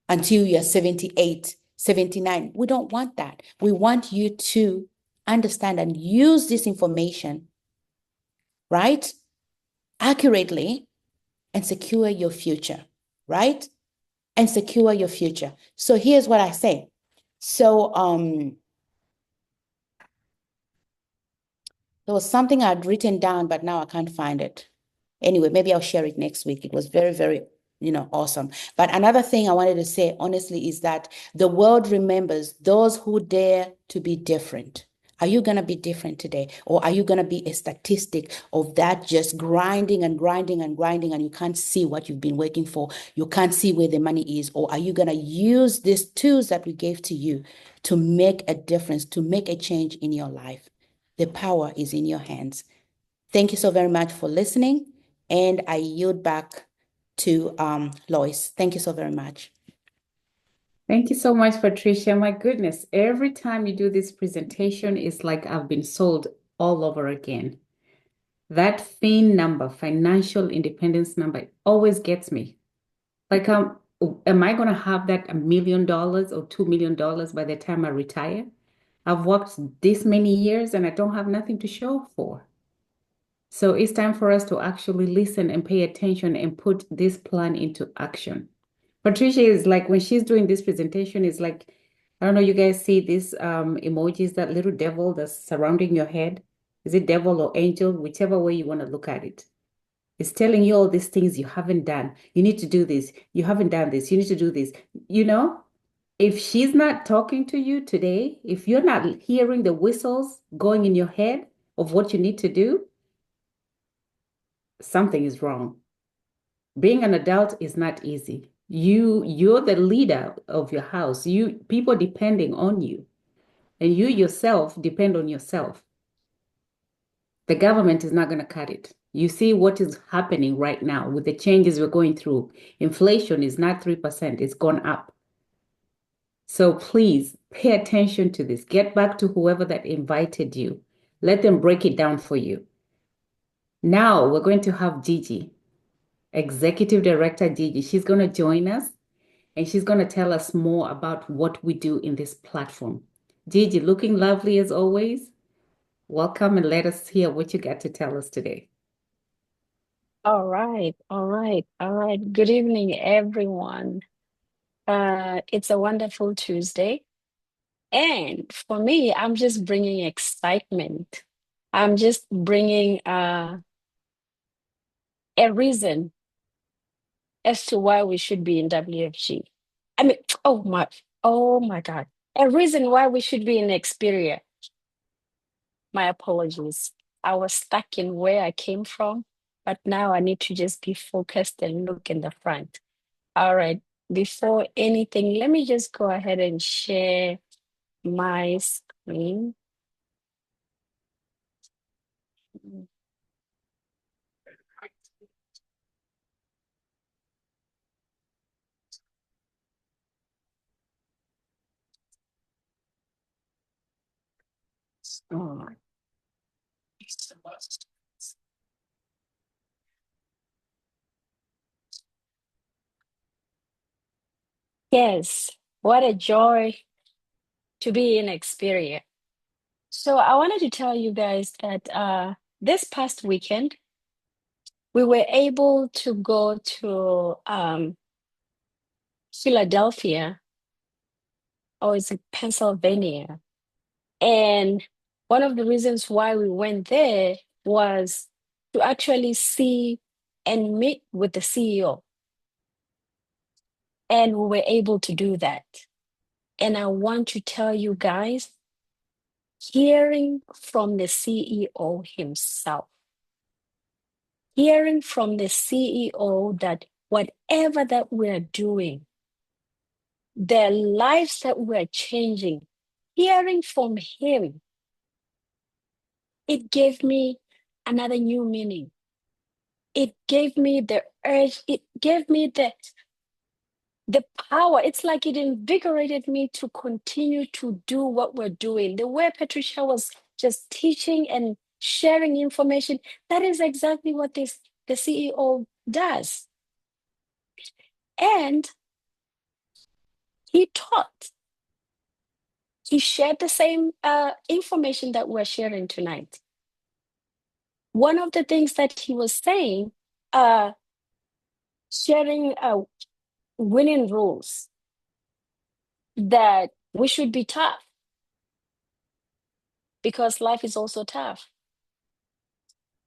until you're 78, 79. We don't want that. We want you to understand and use this information, right, accurately, and secure your future, right? And secure your future. So here's what I say. So there was something I'd written down, but now I can't find it. Anyway, maybe I'll share it next week. It was very, very, awesome. But another thing I wanted to say, honestly, is that the world remembers those who dare to be different. Are you going to be different today? Or are you going to be a statistic of that just grinding and grinding and grinding, and you can't see what you've been working for? You can't see where the money is. Or are you going to use these tools that we gave to you to make a difference, to make a change in your life? The power is in your hands. Thank you so very much for listening. And I yield back to Lois. Thank you so very much. Thank you so much, Patricia. My goodness, every time you do this presentation, it's like I've been sold all over again. That FIN number, financial independence number, always gets me. Like, am I going to have that $1 million or $2 million by the time I retire? I've worked this many years and I don't have nothing to show for. So it's time for us to actually listen and pay attention and put this plan into action. Patricia is like, when she's doing this presentation, it's like, I don't know, you guys see these emojis, that little devil that's surrounding your head. Is it devil or angel? Whichever way you want to look at it. It's telling you all these things you haven't done. You need to do this. You haven't done this. You need to do this. If she's not talking to you today, if you're not hearing the whistles going in your head of what you need to do, something is wrong. Being an adult is not easy. You're the leader of your house. People depending on you, and you yourself depend on yourself. The government is not going to cut it. You see what is happening right now with the changes we're going through. Inflation is not 3%, it's gone up. So please pay attention to this. Get back to whoever that invited you. Let them break it down for you. Now we're going to have Gigi, Executive Director Gigi. She's going to join us and she's going to tell us more about what we do in this platform. Gigi, looking lovely as always. Welcome and let us hear what you got to tell us today. All right, all right, all right. Good evening, everyone. It's a wonderful Tuesday. And for me, I'm just bringing excitement. I'm just bringing a reason as to why we should be in WFG. I mean, oh my God. A reason why we should be in Xperia. My apologies. I was stuck in where I came from, but now I need to just be focused and look in the front. All right. Before anything, let me just go ahead and share my screen. Oh. Yes, what a joy to be in Xperia. So I wanted to tell you guys that this past weekend, we were able to go to Philadelphia, or it's in Pennsylvania. And one of the reasons why we went there was to actually see and meet with the CEO. And we were able to do that. And I want to tell you guys, hearing from the CEO himself hearing from the CEO that whatever that we're doing, their lives that we're changing, hearing from him, it gave me another new meaning. It gave me the urge, it gave me the power. It's like it invigorated me to continue to do what we're doing. The way Patricia was just teaching and sharing information, that is exactly what the CEO does. And he taught. He shared the same information that we're sharing tonight. One of the things that he was saying, sharing winning rules, that we should be tough because life is also tough.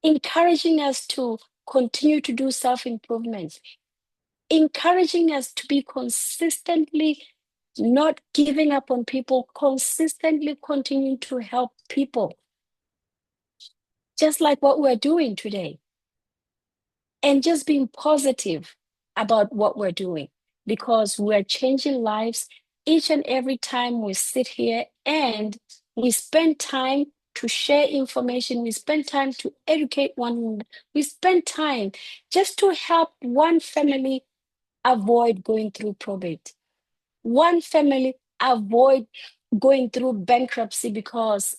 Encouraging us to continue to do self-improvement, encouraging us to be consistently not giving up on people, consistently continuing to help people, just like what we're doing today. And just being positive about what we're doing, because we're changing lives each and every time we sit here and we spend time to share information, we spend time to educate one another, we spend time just to help one family avoid going through probate, one family avoid going through bankruptcy because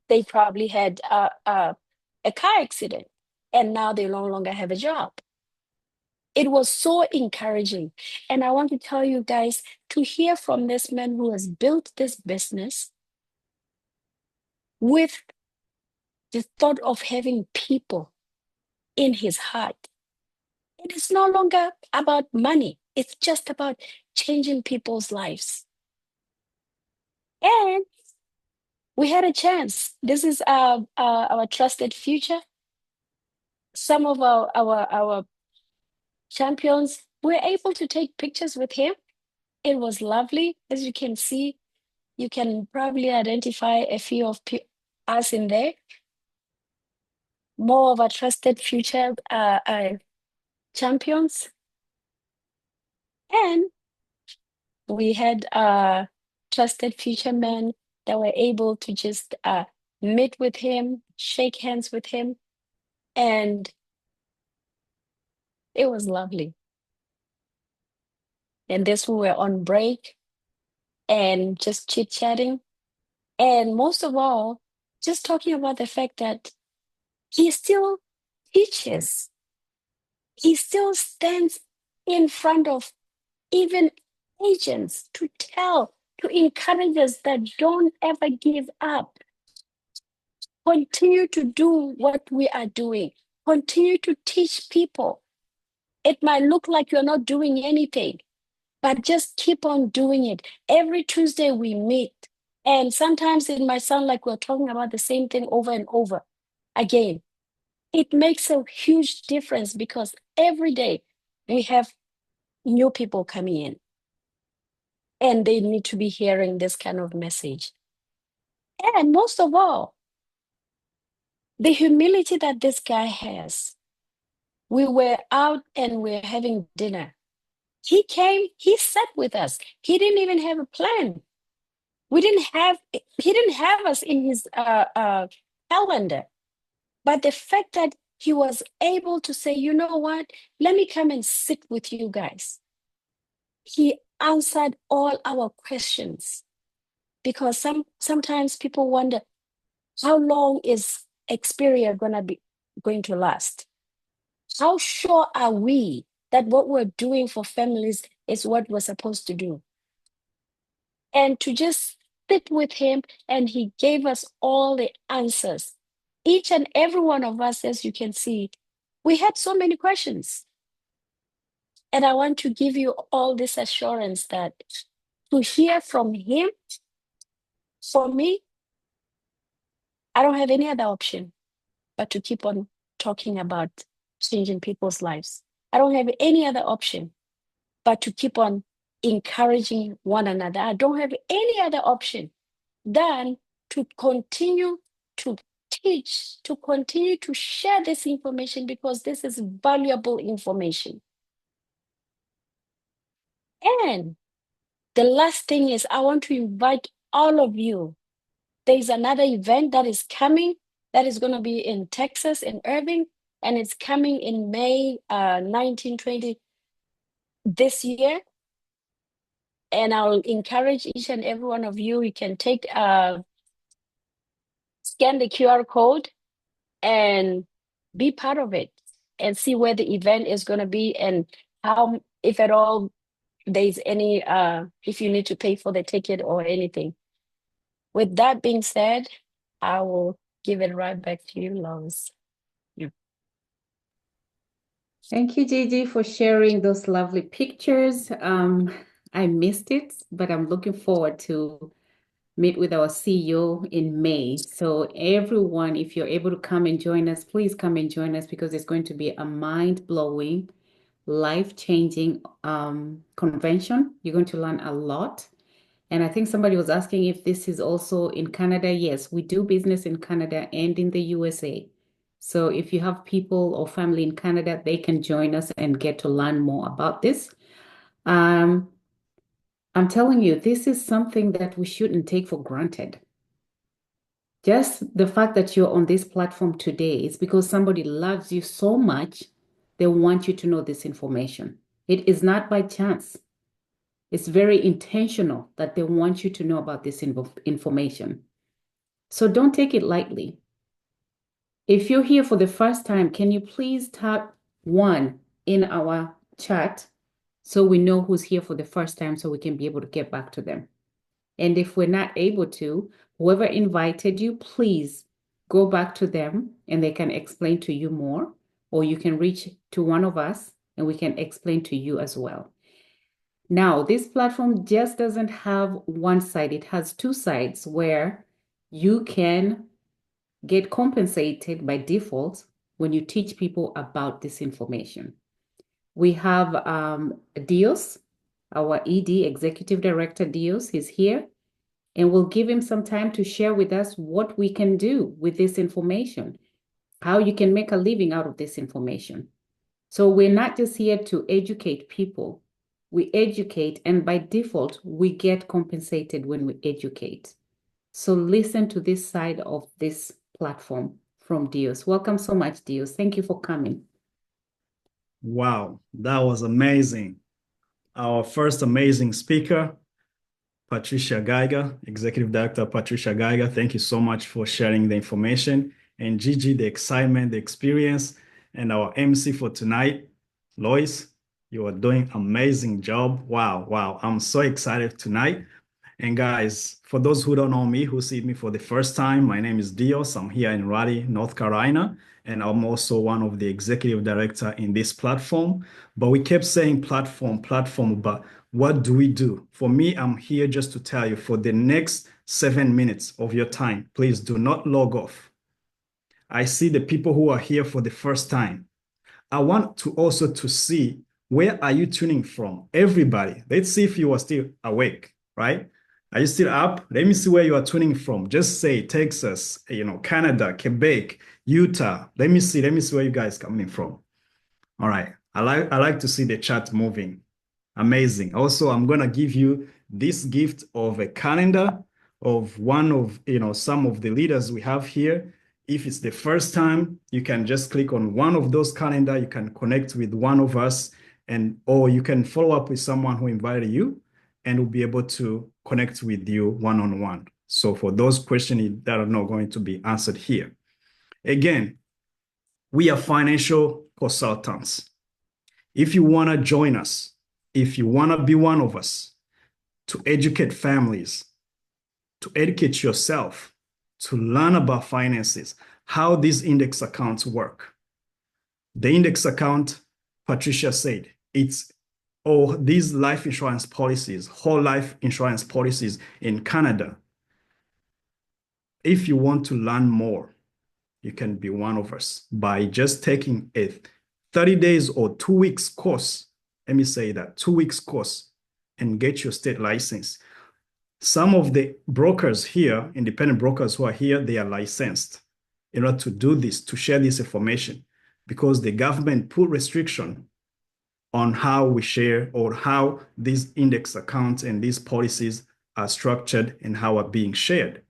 they probably had a car accident and now they no longer have a job. It was so encouraging. And I want to tell you guys, to hear from this man who has built this business with the thought of having people in his heart. It is no longer about money. It's just about changing people's lives. And we had a chance. This is our trusted future. Some of our champions were able to take pictures with him. It was lovely. As you can see, you can probably identify a few of us in there. More of our trusted future champions. And we had trusted future men that were able to just meet with him, shake hands with him, and it was lovely. And this, we were on break and just chit-chatting. And most of all, just talking about the fact that he still teaches. He still stands in front of even agents to tell, to encourage us that don't ever give up. Continue to do what we are doing. Continue to teach people. It might look like you're not doing anything, but just keep on doing it. Every Tuesday we meet. And sometimes it might sound like we're talking about the same thing over and over again. It makes a huge difference because every day we have new people coming in and they need to be hearing this kind of message. And most of all, the humility that this guy has. We were out and we're having dinner. He came, he sat with us. He didn't even have a plan. He didn't have us in his calendar. But the fact that he was able to say, you know what, let me come and sit with you guys. He answered all our questions, because sometimes people wonder, how long is Xperia going to last? How sure are we that what we're doing for families is what we're supposed to do? And to just sit with him, and he gave us all the answers. Each and every one of us, as you can see, we had so many questions. And I want to give you all this assurance that to hear from him, for me, I don't have any other option but to keep on talking about changing people's lives. I don't have any other option but to keep on encouraging one another. I don't have any other option than to continue to teach, to continue to share this information, because this is valuable information. And the last thing is, I want to invite all of you. There's another event that is coming that is going to be in Texas, in Irving, and it's coming in May 1920 this year. And I'll encourage each and every one of you, you can take, scan the QR code and be part of it and see where the event is going to be and how, if at all, there's any, if you need to pay for the ticket or anything. With that being said, I will give it right back to you, Lois. Thank you, Gigi, for sharing those lovely pictures. I missed it, but I'm looking forward to meet with our CEO in May. So everyone, if you're able to come and join us, please come and join us, because it's going to be a mind-blowing, life-changing convention. You're going to learn a lot. And I think somebody was asking if this is also in Canada. Yes, we do business in Canada and in the USA. So if you have people or family in Canada, they can join us and get to learn more about this. I'm telling you, this is something that we shouldn't take for granted. Just the fact that you're on this platform today is because somebody loves you so much, they want you to know this information. It is not by chance. It's very intentional that they want you to know about this information. So don't take it lightly. If you're here for the first time, can you please type 1 in our chat so we know who's here for the first time, so we can be able to get back to them? And if we're not able to, whoever invited you, please go back to them and they can explain to you more, or you can reach to one of us and we can explain to you as well. Now, this platform just doesn't have one side. It has two sides where you can get compensated by default when you teach people about this information. We have Dios, our ED, Executive Director Dios, is here, and we'll give him some time to share with us what we can do with this information, how you can make a living out of this information. So we're not just here to educate people. We educate, and by default, we get compensated when we educate. So listen to this side of this platform from Dios. Welcome so much, Dios. Thank you for coming. Wow, that was amazing. Our first amazing speaker, Patricia Geiger, Executive Director Patricia Geiger. Thank you so much for sharing the information. And Gigi, the excitement, the experience, and our MC for tonight, Lois, you are doing amazing job. Wow, wow. I'm so excited tonight. And guys, for those who don't know me, who see me for the first time, my name is Dios. I'm here in Raleigh, North Carolina, and I'm also one of the executive director in this platform. But we kept saying platform, but what do we do? For me, I'm here just to tell you, for the next 7 minutes of your time, please do not log off. I see the people who are here for the first time. I want to also to see, where are you tuning from? Everybody, let's see if you are still awake, right? Are you still up? Let me see where you are tuning from. Just say Texas, Canada, Quebec, Utah. Let me see where you guys coming from. All right. I like to see the chat moving. Amazing. Also, I'm gonna give you this gift of a calendar of one of some of the leaders we have here. If it's the first time, you can just click on one of those calendar. You can connect with one of us, or you can follow up with someone who invited you, and we'll be able to connect with you one-on-one. So for those questions that are not going to be answered here. Again, we are financial consultants. If you want to join us, if you want to be one of us, to educate families, to educate yourself, to learn about finances, how these index accounts work. The index account, Patricia said, it's these life insurance policies, whole life insurance policies in Canada. If you want to learn more, you can be one of us by just taking a 30 days or 2 weeks course. Let me say that, 2 weeks course, and get your state license. Some of the brokers here, independent brokers who are here, they are licensed. in order to do this, to share this information, because the government put restriction on how we share or how these index accounts and these policies are structured and how are being shared.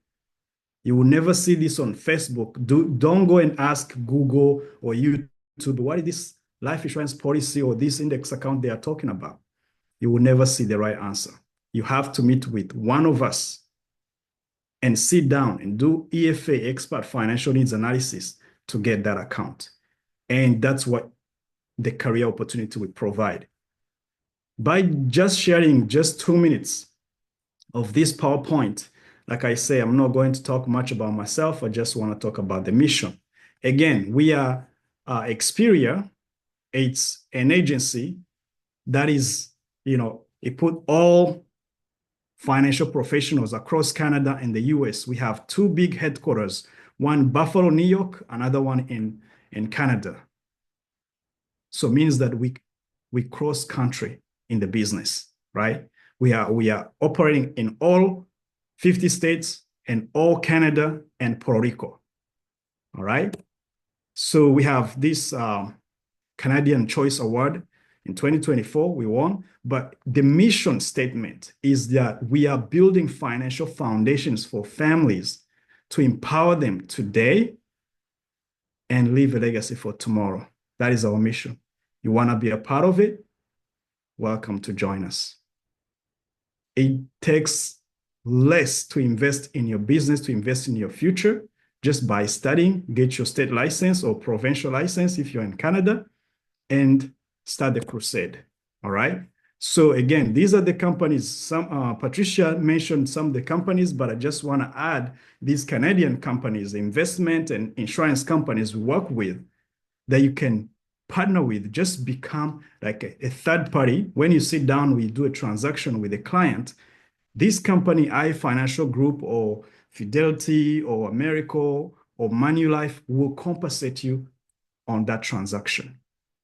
You will never see this on Facebook. Don't go and ask Google or YouTube, what is this life insurance policy or this index account they are talking about? You will never see the right answer. You have to meet with one of us and sit down and do EFA, expert financial needs analysis, to get that account. And that's what the career opportunity will provide. By just sharing just 2 minutes of this PowerPoint, like I say, I'm not going to talk much about myself. I just want to talk about the mission. Again, we are Experia. It's an agency that is, it put all financial professionals across Canada and the US. We have 2 big headquarters, one Buffalo, New York, another one in Canada. So it means that we cross country in the business, right? We are operating in all 50 states and all Canada and Puerto Rico. All right. So we have this Canadian Choice Award in 2024, we won. But the mission statement is that we are building financial foundations for families to empower them today and leave a legacy for tomorrow. That is our mission. You want to be a part of it? Welcome to join us. It takes less to invest in your business, to invest in your future, just by studying, get your state license or provincial license if you're in Canada, and start the crusade. All right. So again, these are the companies. Some Patricia mentioned some of the companies, but I just want to add these Canadian companies, investment and insurance companies we work with, that you can partner with. Just become like a third party. When you sit down, we do a transaction with a client. This company, Financial Group or Fidelity or Americo or Manulife, will compensate you on that transaction.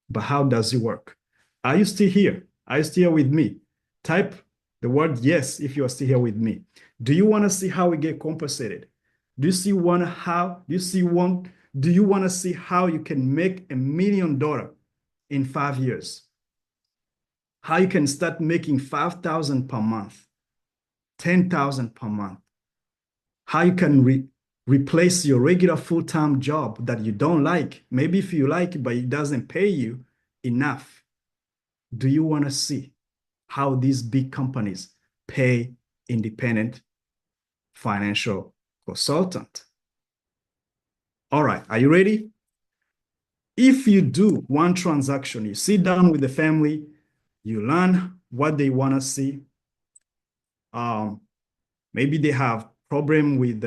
But how does it work? Are you still here? Are you still here with me? Type the word yes if you are still here with me. Do you want to see how we get compensated? Do you want to see how you can make $1 million in 5 years? How you can start making $5,000 per month, $10,000 per month? How you can replace your regular full-time job that you don't like? Maybe if you like it, but it doesn't pay you enough. Do you want to see how these big companies pay independent financial consultant? All right, are you ready? If you do one transaction, you sit down with the family, you learn what they want to see. Maybe they have problem with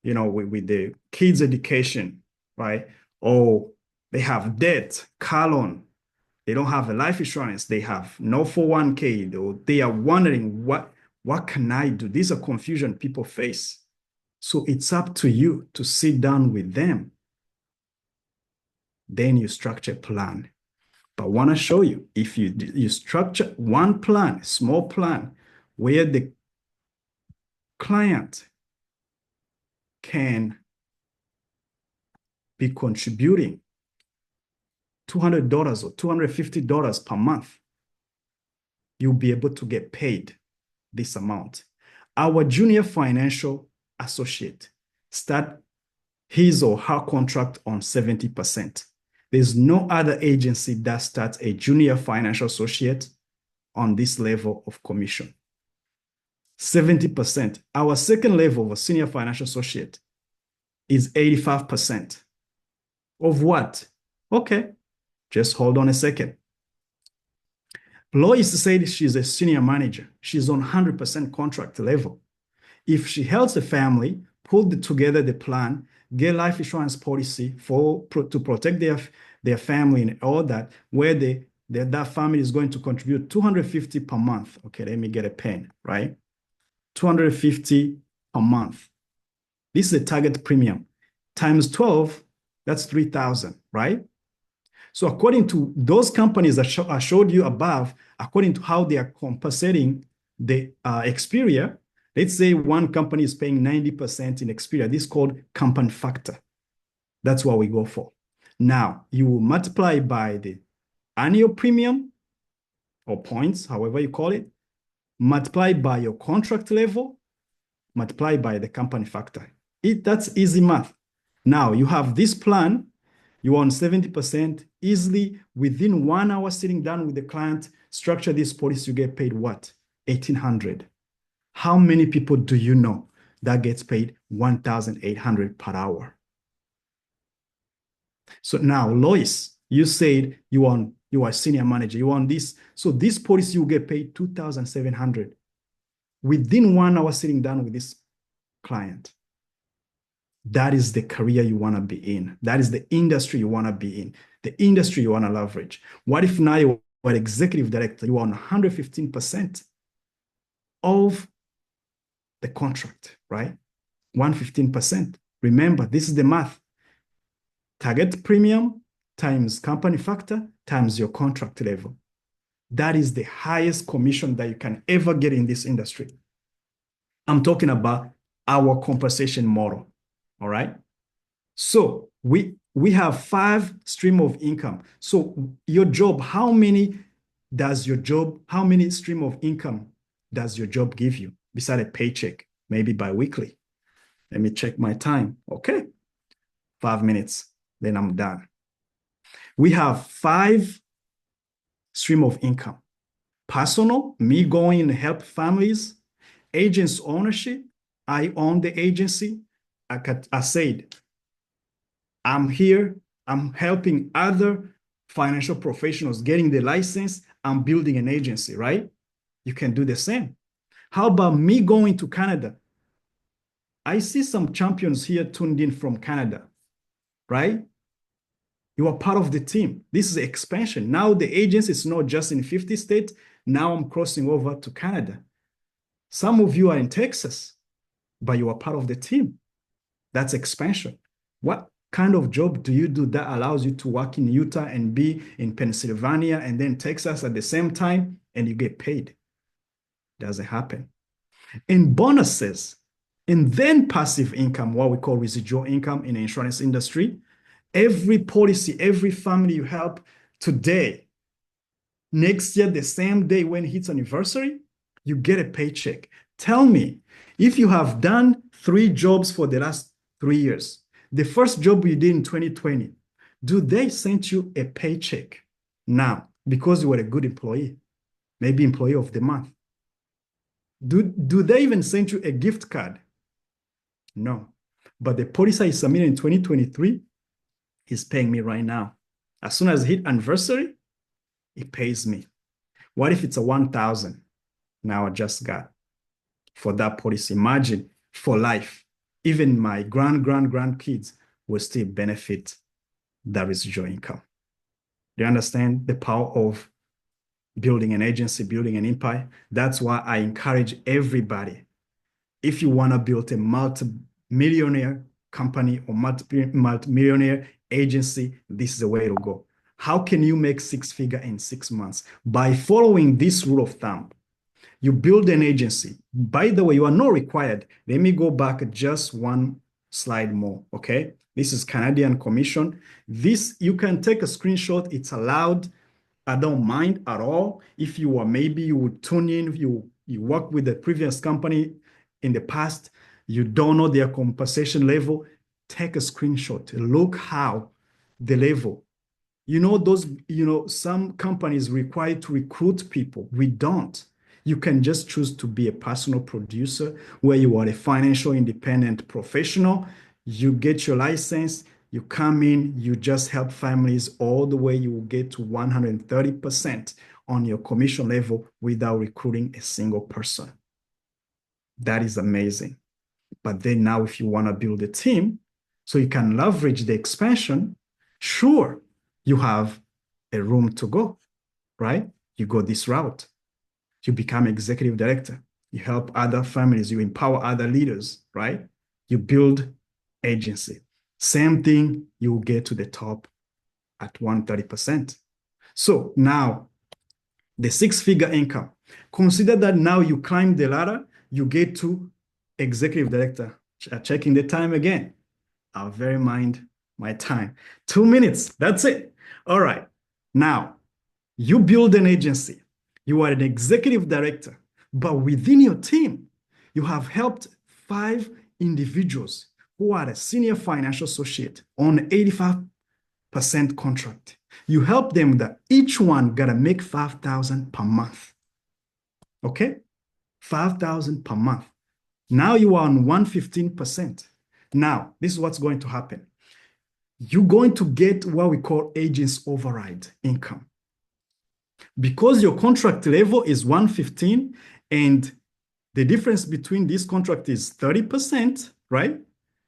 with the kids' education, right? Or they have debt, car loan. They don't have a life insurance. They have no 401k. Or they are wondering, what can I do? These are confusion people face. So it's up to you to sit down with them. Then you structure a plan. But I want to show you, if you structure one plan, a small plan, where the client can be contributing $200 or $250 per month, you'll be able to get paid this amount. Our junior financial associate start his or her contract on 70%. There's no other agency that starts a junior financial associate on this level of commission. 70%. Our second level of a senior financial associate is 85%. Of what? Okay, just hold on a second. Lois said she's a senior manager. She's on 100% contract level. If she helps the family, put together the plan, get life insurance policy to protect their family and all that, where that family is going to contribute $250 per month. Okay, let me get a pen, right? $250 per month. This is a target premium. Times 12, that's $3,000, right? So according to those companies that I showed you above, according to how they are compensating the Experia, let's say one company is paying 90% in Experia. This is called compound factor. That's what we go for. Now, you will multiply by the annual premium or points, however you call it, multiply by your contract level, multiply by the company factor. That's easy math. Now, you have this plan, you earn 70% easily within 1 hour sitting down with the client, structure this policy, you get paid what? $1,800. How many people do you know that gets paid $1,800 per hour? So now, Lois, you said you are a senior manager, you want this. So this policy, you get paid $2,700 within 1 hour sitting down with this client. That is the career you want to be in. That is the industry you want to be in, the industry you want to leverage. What if now you are executive director, you are on 115% of the contract, right? 115%. Remember, this is the math. Target premium times company factor times your contract level. That is the highest commission that you can ever get in this industry. I'm talking about our compensation model, all right? So we have 5 streams of income. So your job, how many stream of income does your job give you beside a paycheck, maybe bi-weekly? Let me check my time. Okay, 5 minutes, then I'm done. We have 5 streams of income. Personal, me going and help families. Agents ownership, I own the agency. I said, I'm here, I'm helping other financial professionals getting the license. I'm building an agency, right? You can do the same. How about me going to Canada? I see some champions here tuned in from Canada, right? You are part of the team. This is expansion. Now the agency is not just in 50 states. Now I'm crossing over to Canada. Some of you are in Texas, but you are part of the team. That's expansion. What kind of job do you do that allows you to work in Utah and be in Pennsylvania and then Texas at the same time and you get paid? Doesn't happen. In bonuses, and then passive income, what we call residual income in the insurance industry, every policy, every family you help today, next year, the same day when it hits anniversary, you get a paycheck. Tell me, if you have done 3 jobs for the last 3 years, the first job you did in 2020, do they send you a paycheck now because you were a good employee, maybe employee of the month? Do they even send you a gift card? No. But the policy I submitted in 2023 is paying me right now. As soon as it hit anniversary, it pays me. What if it's a 1,000 now I just got for that policy? Imagine for life. Even my grandkids will still benefit that residual income. Do you understand the power of building an agency, building an empire? That's why I encourage everybody. If you want to build a multi-millionaire company or multi-millionaire agency, this is the way to go. How can you make 6-figure in 6 months? By following this rule of thumb. You build an agency. By the way, you are not required. Let me go back just one slide more, okay? This is Canadian Commission. This, you can take a screenshot. It's allowed. I don't mind at all. If you are, maybe you would tune in, you work with the previous company in the past, you don't know their compensation level, take a screenshot. Look how the level. Some companies require to recruit people. We don't. You can just choose to be a personal producer where you are a financial independent professional. You get your license, you come in, you just help families all the way. You will get to 130% on your commission level without recruiting a single person. That is amazing. But then now if you want to build a team so you can leverage the expansion, sure, you have a room to go, right? You go this route. You become executive director. You help other families. You empower other leaders, right? You build agency. Same thing, you will get to the top at 130%. So now, the 6-figure income. Consider that now you climb the ladder, you get to executive director. Checking the time again. Our very mind my time. 2 minutes. That's it. All right. Now, you build an agency. You are an executive director, but within your team, you have helped 5 individuals who are a senior financial associate on 85% contract. You help them that each one gotta make 5,000 per month. Okay? 5,000 per month. Now you are on 115%. Now, this is what's going to happen. You're going to get what we call agents override income. Because your contract level is 115 and the difference between this contract is 30%, right?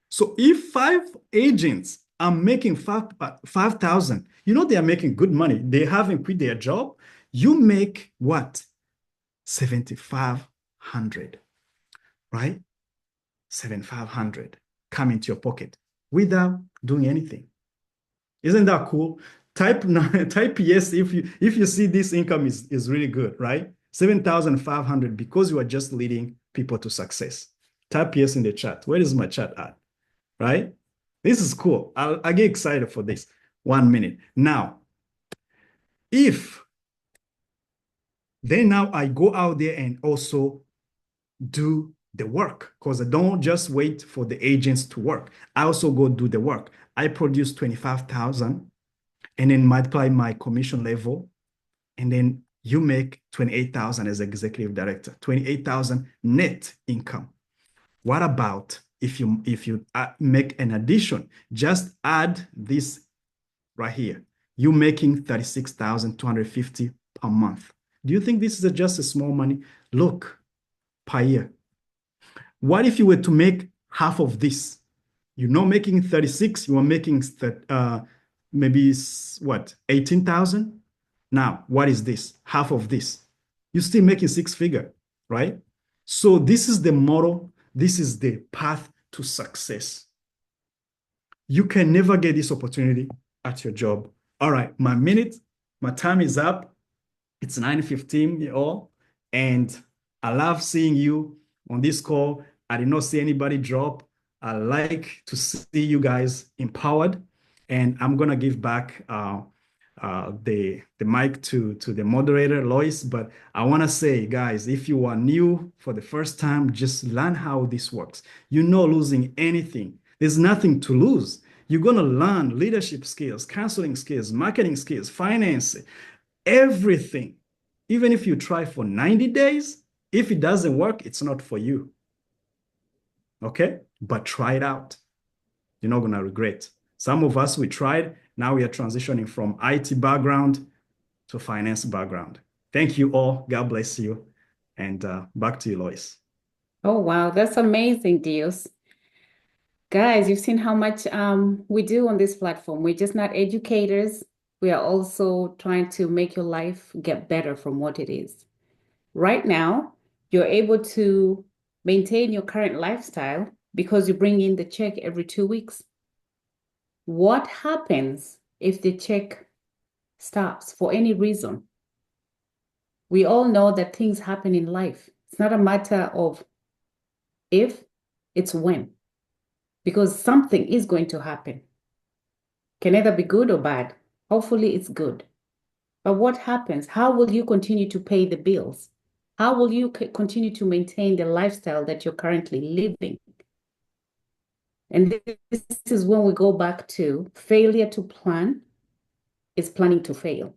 So if 5 agents are making 5,000, they are making good money. They haven't quit their job. You make what? 7,500, right? 7,500 come into your pocket without doing anything. Isn't that cool? Type yes if you see this income is really good, right? 7,500 because you are just leading people to success. Type yes in the chat. Where is my chat at? Right? This is cool. I get excited for this. 1 minute. Now, now I go out there and also do the work, because I don't just wait for the agents to work. I also go do the work. I produce 25,000 and then multiply my commission level, and then you make 28,000 as executive director, 28,000 net income. What about if you make an addition? Just add this right here. You're making 36,250 per month. Do you think this is just a small money? Look, per year. What if you were to make half of this? You're not making 36, you are making maybe what, 18,000? Now, what is this? Half of this. You're still making 6-figure, right? So this is the model. This is the path to success. You can never get this opportunity at your job. All right, my time is up. It's 9:15, y'all, and I love seeing you on this call. I did not see anybody drop. I like to see you guys empowered, and I'm gonna give back the mic to the moderator, Lois. But I want to say, guys, if you are new for the first time, just learn how this works. You're not losing anything. There's nothing to lose. You're gonna learn leadership skills, counseling skills, marketing skills, finance, everything. Even if you try for 90 days, if it doesn't work, it's not for you. Okay? But try it out. You're not going to regret. Some of us, we tried. Now we are transitioning from IT background to finance background. Thank you all. God bless you. And back to you, Lois. Oh, wow. That's amazing, Dios. Guys, you've seen how much we do on this platform. We're just not educators. We are also trying to make your life get better from what it is. Right now, you're able to maintain your current lifestyle because you bring in the check every 2 weeks. What happens if the check stops for any reason? We all know that things happen in life. It's not a matter of if, it's when. Because something is going to happen. Can either be good or bad. Hopefully it's good. But what happens? How will you continue to pay the bills? How will you continue to maintain the lifestyle that you're currently living? And this is when we go back to failure to plan is planning to fail.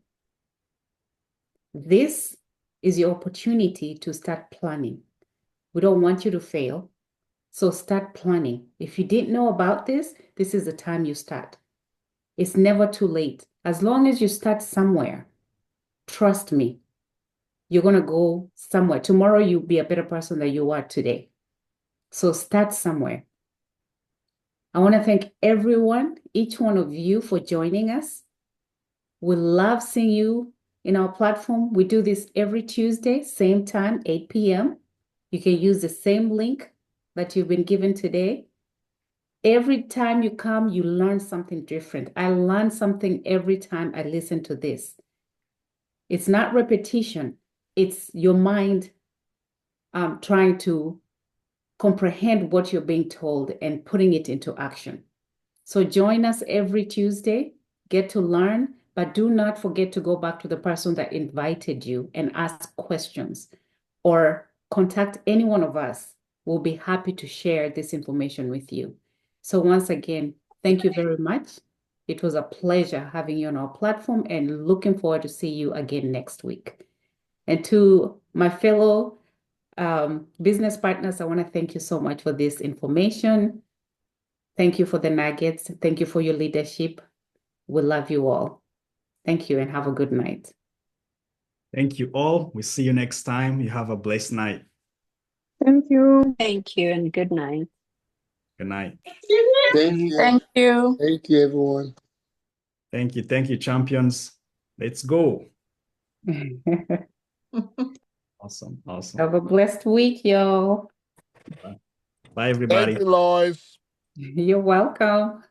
This is your opportunity to start planning. We don't want you to fail. So start planning. If you didn't know about this, this is the time you start. It's never too late. As long as you start somewhere, trust me, you're going to go somewhere. Tomorrow, you'll be a better person than you are today. So start somewhere. I want to thank everyone, each one of you, for joining us. We love seeing you in our platform. We do this every Tuesday, same time, 8 p.m. You can use the same link that you've been given today. Every time you come, you learn something different. I learn something every time I listen to this. It's not repetition. It's your mind trying to comprehend what you're being told and putting it into action. So join us every Tuesday, get to learn, but do not forget to go back to the person that invited you and ask questions or contact any one of us. We'll be happy to share this information with you. So once again, thank you very much. It was a pleasure having you on our platform and looking forward to see you again next week. And to my fellow business partners, I want to thank you so much for this information. Thank you for the nuggets. Thank you for your leadership. We love you all. Thank you and have a good night. Thank you all. We see you next time. You have a blessed night. Thank you. Thank you and good night. Good night. Thank you. Thank you. Thank you, everyone. Thank you. Thank you, champions. Let's go. Awesome. Awesome. Have a blessed week, y'all. Bye, everybody. Thank you, Lois. You're welcome.